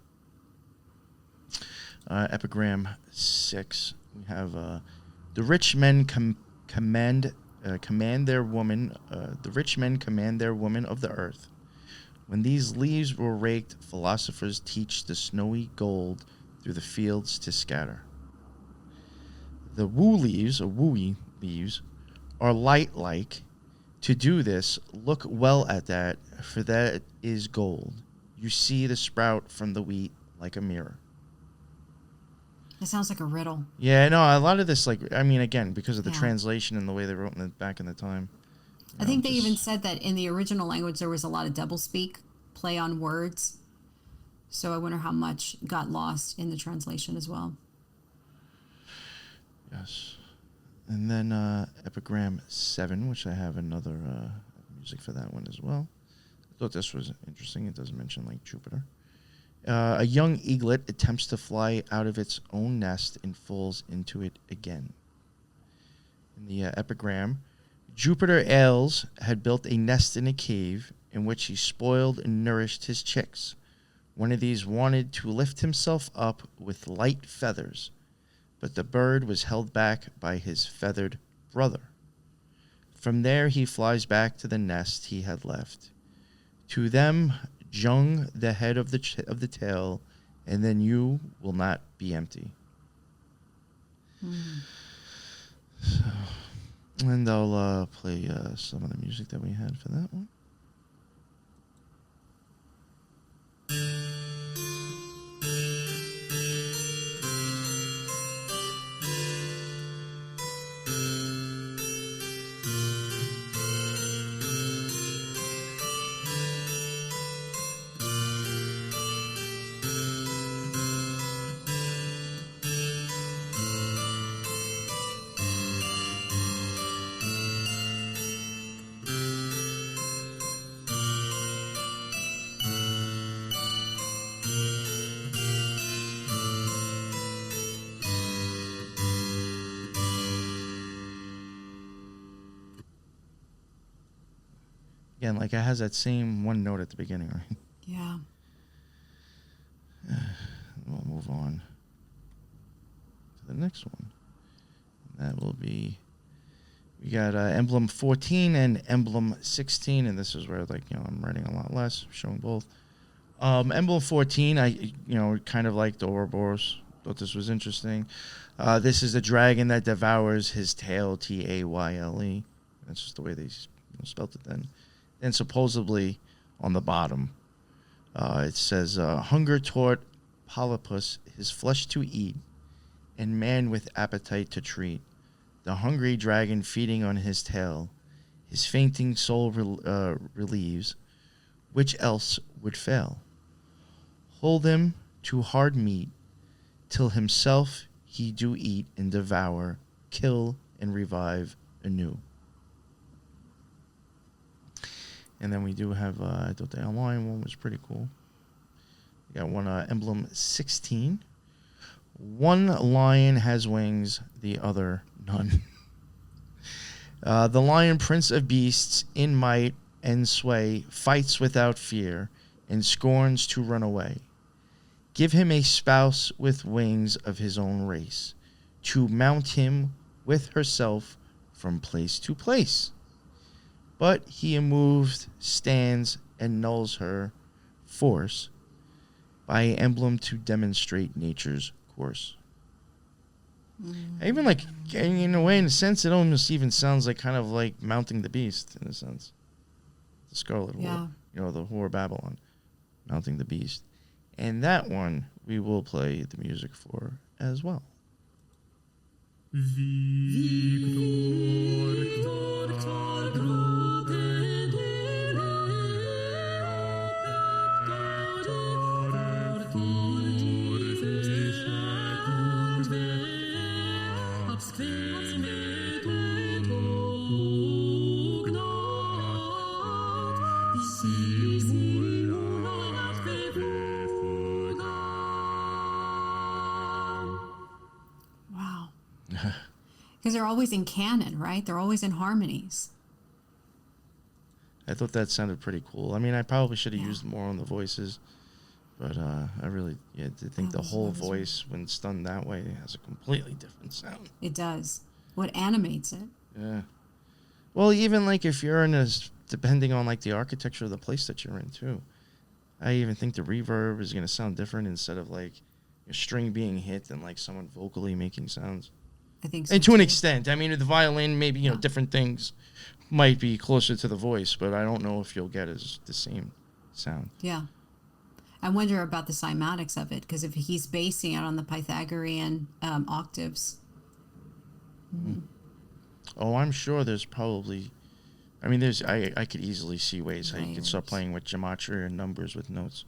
Epigram 6. We have the rich men command their woman. The rich men command their woman of the earth. When these leaves were raked, philosophers teach the snowy gold through the fields to scatter. The wooey leaves, are light-like. To do this, look well at that, for that is gold. You see the sprout from the wheat like a mirror. It sounds like a riddle. Yeah, no, a lot of this, again, because of the Yeah. translation and the way they wrote back in the time. I think they even said that in the original language there was a lot of doublespeak, play on words. So I wonder how much got lost in the translation as well. Yes. And then Epigram 7, which I have another music for that one as well. I thought this was interesting. It doesn't mention like Jupiter. A young eaglet attempts to fly out of its own nest and falls into it again. In the epigram, Jupiter Ailes had built a nest in a cave in which he spoiled and nourished his chicks. One of these wanted to lift himself up with light feathers, but the bird was held back by his feathered brother. From there he flies back to the nest he had left. To them, jung the head of the tail, and then you will not be empty. So, and I'll play some of the music that we had for that one. Again, like it has that same one note at the beginning, right? Yeah. We'll move on to the next one. That will be, we got emblem 14 and emblem 16, and this is where I'm writing a lot less, showing both. Emblem 14, I kind of liked the Ouroboros. Thought this was interesting. This is the dragon that devours his tail, Tayle. That's just the way they spelt it then. And supposedly on the bottom, it says, hunger taught Polypus his flesh to eat, and man with appetite to treat. The hungry dragon feeding on his tail, his fainting soul relieves, which else would fail? Hold him to hard meat, till himself he do eat and devour, kill and revive anew. And then we do have, I thought the online one was pretty cool. We got one emblem 16. One lion has wings, the other none. The lion, prince of beasts, in might and sway, fights without fear, and scorns to run away. Give him a spouse with wings of his own race, to mount him with herself from place to place. But he immoved stands and nulls her force by emblem to demonstrate nature's course. Even like, in a way, in a sense, it almost even sounds like kind of like mounting the beast, in a sense. The Scarlet Whore, the Whore of Babylon, mounting the beast. And that one we will play the music for as well. Wow. Because they're always in canon, right? They're always in harmonies. I thought that sounded pretty cool. I mean, I probably should have used more on the voices, but I really think the whole voice, when it's done that way, has a completely different sound. It does. What animates it? Yeah. Well, even like if you're in depending on like the architecture of the place that you're in too, I even think the reverb is going to sound different instead of like a string being hit and like someone vocally making sounds. I think so. And to an extent, I mean, with the violin, maybe, different things might be closer to the voice, but I don't know if you'll get the same sound. Yeah. I wonder about the cymatics of it, because if he's basing it on the Pythagorean octaves. Oh, I'm sure there's probably, I mean, I could easily see ways how you could start playing with gematria and numbers with notes.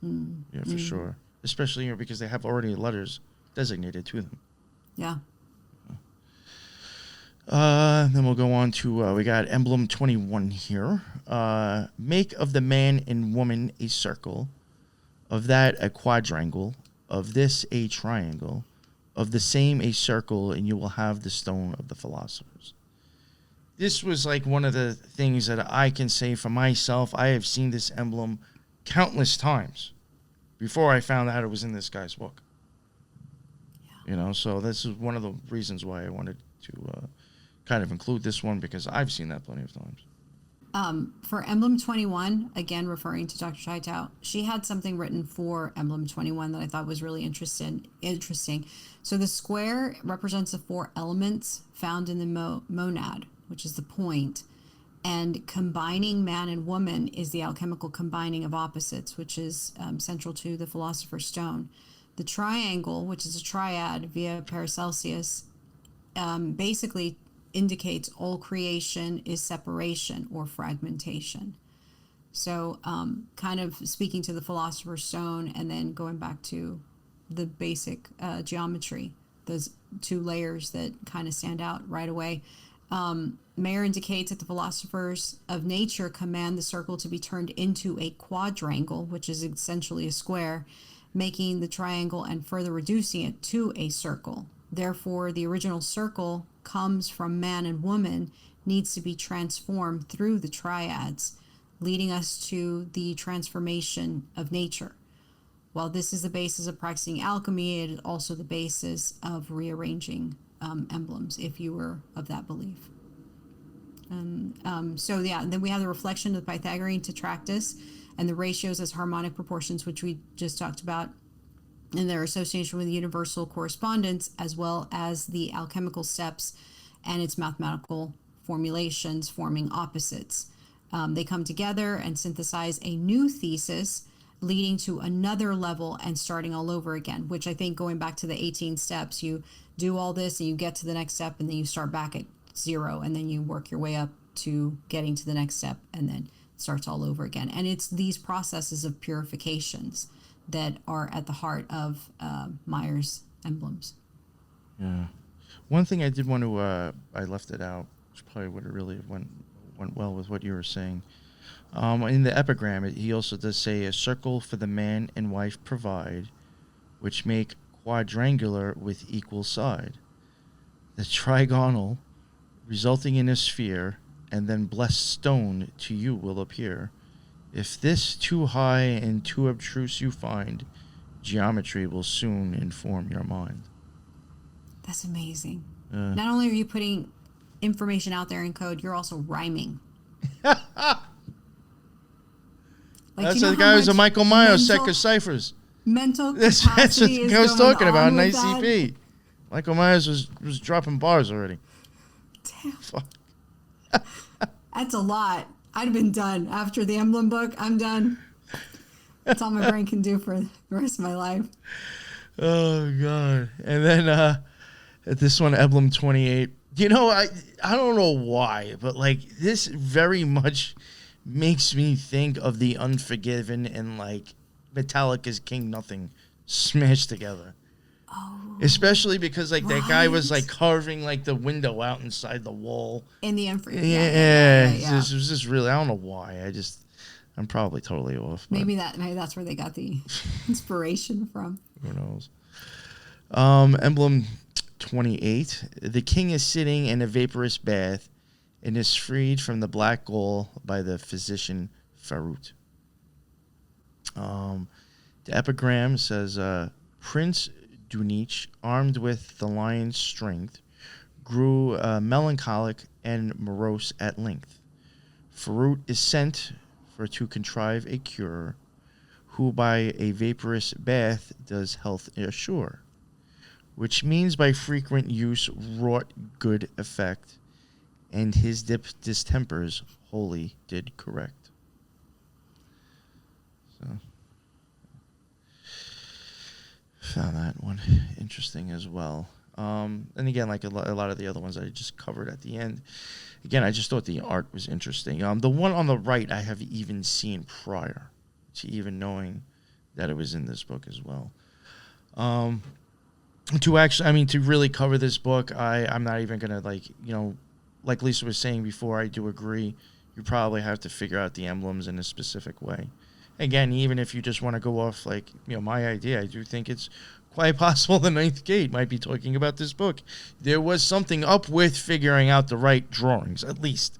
Yeah, for sure. Especially because they have already letters designated to them. Yeah. Then we'll go on to, we got emblem 21 here. Make of the man and woman a circle, of that a quadrangle, of this a triangle, of the same a circle, and you will have the stone of the philosophers. This was like one of the things that I can say for myself. I have seen this emblem countless times before I found out it was in this guy's book. Yeah. So this is one of the reasons why I wanted to kind of include this one, because I've seen that plenty of times. For emblem 21, again referring to Dr. Chaitau, she had something written for emblem 21 that I thought was really interesting. So the square represents the 4 elements found in the monad, which is the point, and combining man and woman is the alchemical combining of opposites, which is central to the Philosopher's Stone. The triangle, which is a triad via Paracelsus, basically indicates all creation is separation or fragmentation. So kind of speaking to the Philosopher's Stone and then going back to the basic geometry, those 2 layers that kind of stand out right away. Maier indicates that the philosophers of nature command the circle to be turned into a quadrangle, which is essentially a square, making the triangle and further reducing it to a circle. Therefore, the original circle comes from man and woman, needs to be transformed through the triads, leading us to the transformation of nature. While this is the basis of practicing alchemy, it is also the basis of rearranging emblems, if you were of that belief. And then we have the reflection of the Pythagorean tetractys and the ratios as harmonic proportions, which we just talked about, and their association with universal correspondence, as well as the alchemical steps and its mathematical formulations forming opposites. They come together and synthesize a new thesis, leading to another level and starting all over again, which I think, going back to the 18 steps, you do all this and you get to the next step and then you start back at 0 and then you work your way up to getting to the next step and then it starts all over again. And it's these processes of purifications that are at the heart of Maier's emblems. Yeah. One thing I did want to, I left it out, which probably would have really went well with what you were saying. In the epigram, he also does say, a circle for the man and wife provide, which make quadrangular with equal side. The trigonal resulting in a sphere, and then blessed stone to you will appear. If this too high and too abstruse you find, geometry will soon inform your mind. That's amazing. Not only are you putting information out there in code, you're also rhyming. That's the guy who's a Michael Maier set of ciphers. Mental That's capacity what is I was talking about in with ICP. Michael Myers was dropping bars already. Damn. Fuck. That's a lot. I'd have been done. After the emblem book, I'm done. That's all my brain can do for the rest of my life. Oh, God. And then this one, Emblem 28. You know, I don't know why, but, like, this very much makes me think of The Unforgiven and, like, Metallica's King Nothing smashed together. Oh. Especially because, like, that guy was, like, right. carving, like, the window out inside the wall. In the Unforgiven. Yeah. Yeah. It was just really, I don't know why. I'm probably totally off. Maybe that's where they got the inspiration from. Who knows? Emblem 28. The king is sitting in a vaporous bath and is freed from the black gall by the physician Patriot. The epigram says, Prince Dunich, armed with the lion's strength, grew melancholic and morose at length. Farout is sent for to contrive a cure, who by a vaporous bath does health assure, which means by frequent use wrought good effect, and his distempers wholly did correct. So, found that one interesting as well. And again, like a lot of the other ones I just covered at the end, again, I just thought the art was interesting. The one on the right I have even seen prior to even knowing that it was in this book as well. To really cover this book, I'm not even going to, like Lisa was saying before, I do agree. You probably have to figure out the emblems in a specific way. Again, even if you just want to go off, my idea, I do think it's quite possible the Ninth Gate might be talking about this book. There was something up with figuring out the right drawings, at least.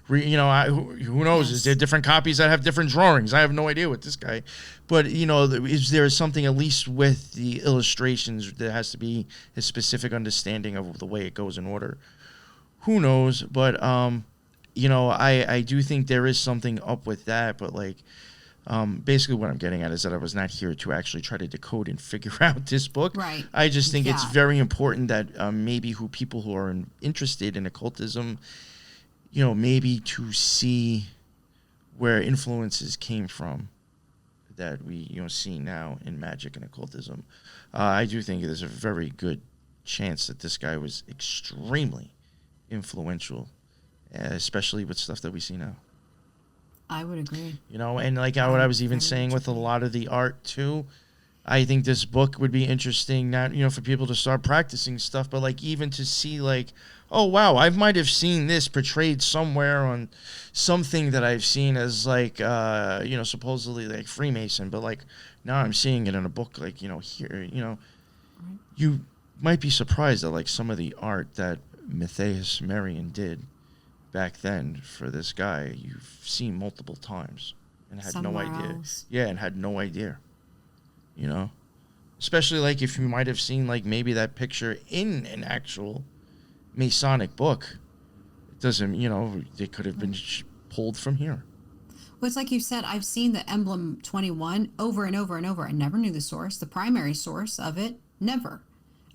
Who knows? Yes. Is there different copies that have different drawings? I have no idea with this guy. But, is there something at least with the illustrations? There has to be a specific understanding of the way it goes in order. Who knows? But, I do think there is something up with that. But, basically what I'm getting at is that I was not here to actually try to decode and figure out this book. Right. I just think it's Yeah. very important that maybe people who are interested in occultism, maybe to see where influences came from that we, see now in magic and occultism. I do think there's a very good chance that this guy was extremely influential, especially with stuff that we see now. I would agree. And what I was even saying with a lot of the art too, I think this book would be interesting, not, for people to start practicing stuff, but even to see oh, wow, I might have seen this portrayed somewhere on something that I've seen as supposedly Freemason, but now I'm seeing it in a book here, Right. You might be surprised at some of the art that Matthias Marion did back then for this guy. You've seen multiple times and had Somewhere no idea. else. Yeah, and had no idea. Especially if you might have seen maybe that picture in an actual Masonic book. It doesn't, they could have been pulled from here. Well, it's like you said, I've seen the emblem 21 over and over and over. I never knew the source, the primary source of it. Never.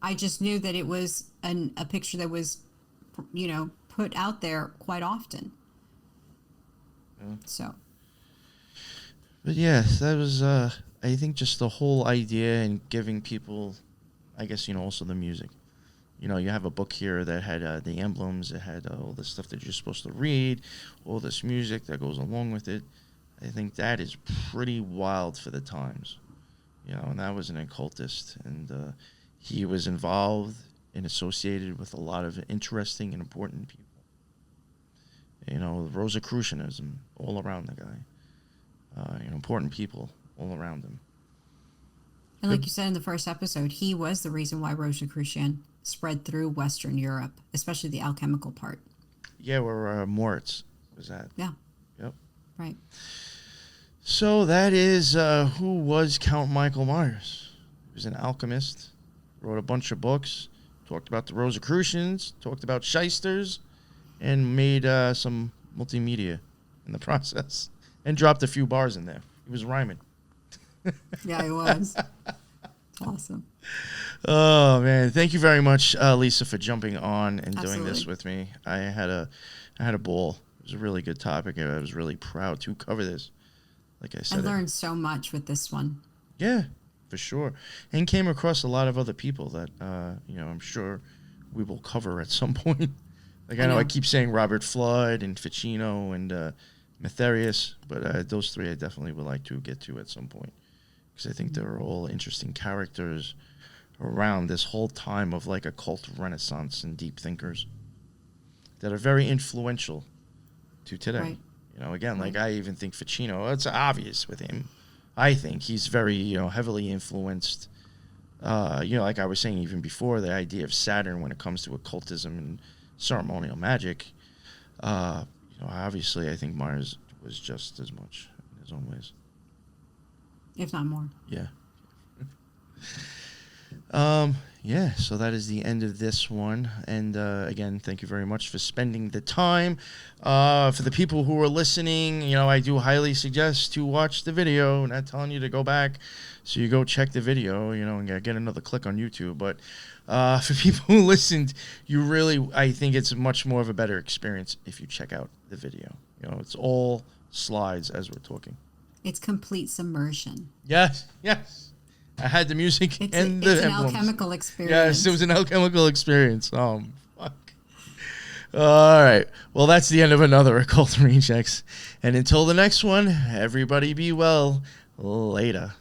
I just knew that it was a picture that was, put out there quite often. Yeah. So. But yeah, that was, I think, just the whole idea and giving people, I guess, also the music. You have a book here that had the emblems, it had all the stuff that you're supposed to read, all this music that goes along with it. I think that is pretty wild for the times. And that was an occultist, and he was involved and associated with a lot of interesting and important people. Rosicrucianism all around the guy. Important people all around him. And like you said in the first episode, he was the reason why Rosicrucian spread through Western Europe, especially the alchemical part. Yeah, where Moritz was at. Yeah. Yep. Right. So that is who was Count Michael Myers. He was an alchemist, wrote a bunch of books, talked about the Rosicrucians, talked about shysters, and made some multimedia in the process, and dropped a few bars in there. He was rhyming. Yeah, he was. Awesome. Oh man, thank you very much, Lisa, for jumping on and doing this Absolutely. with me. I had a ball. It was a really good topic. I was really proud to cover this. Like I I said, learned so much with this one. yeah, for sure, and came across a lot of other people that I'm sure we will cover at some point. Like I know I keep saying Robert Flood and Ficino and Matherius, but those three I definitely would like to get to at some point, because I think they're all interesting characters around this whole time of like occult renaissance and deep thinkers that are very influential to today. Right. Again, like I even think Ficino, it's obvious with him. I think he's very, heavily influenced. Like I was saying even before, the idea of Saturn when it comes to occultism and ceremonial magic. Obviously I think Myers was just as much in his own ways. If not more. Yeah. So that is the end of this one. And again, thank you very much for spending the time. For the people who are listening, I do highly suggest to watch the video. Not telling you to go back, so you go check the video, and get another click on YouTube. But for people who listened, I think it's much more of a better experience if you check out the video. It's all slides as we're talking. It's complete submersion. Yes. I had the music and the it's an emblems. alchemical experience. Yes, it was an alchemical experience. Fuck. All right. Well, that's the end of another Occult Rejects. And until the next one, everybody be well. Later.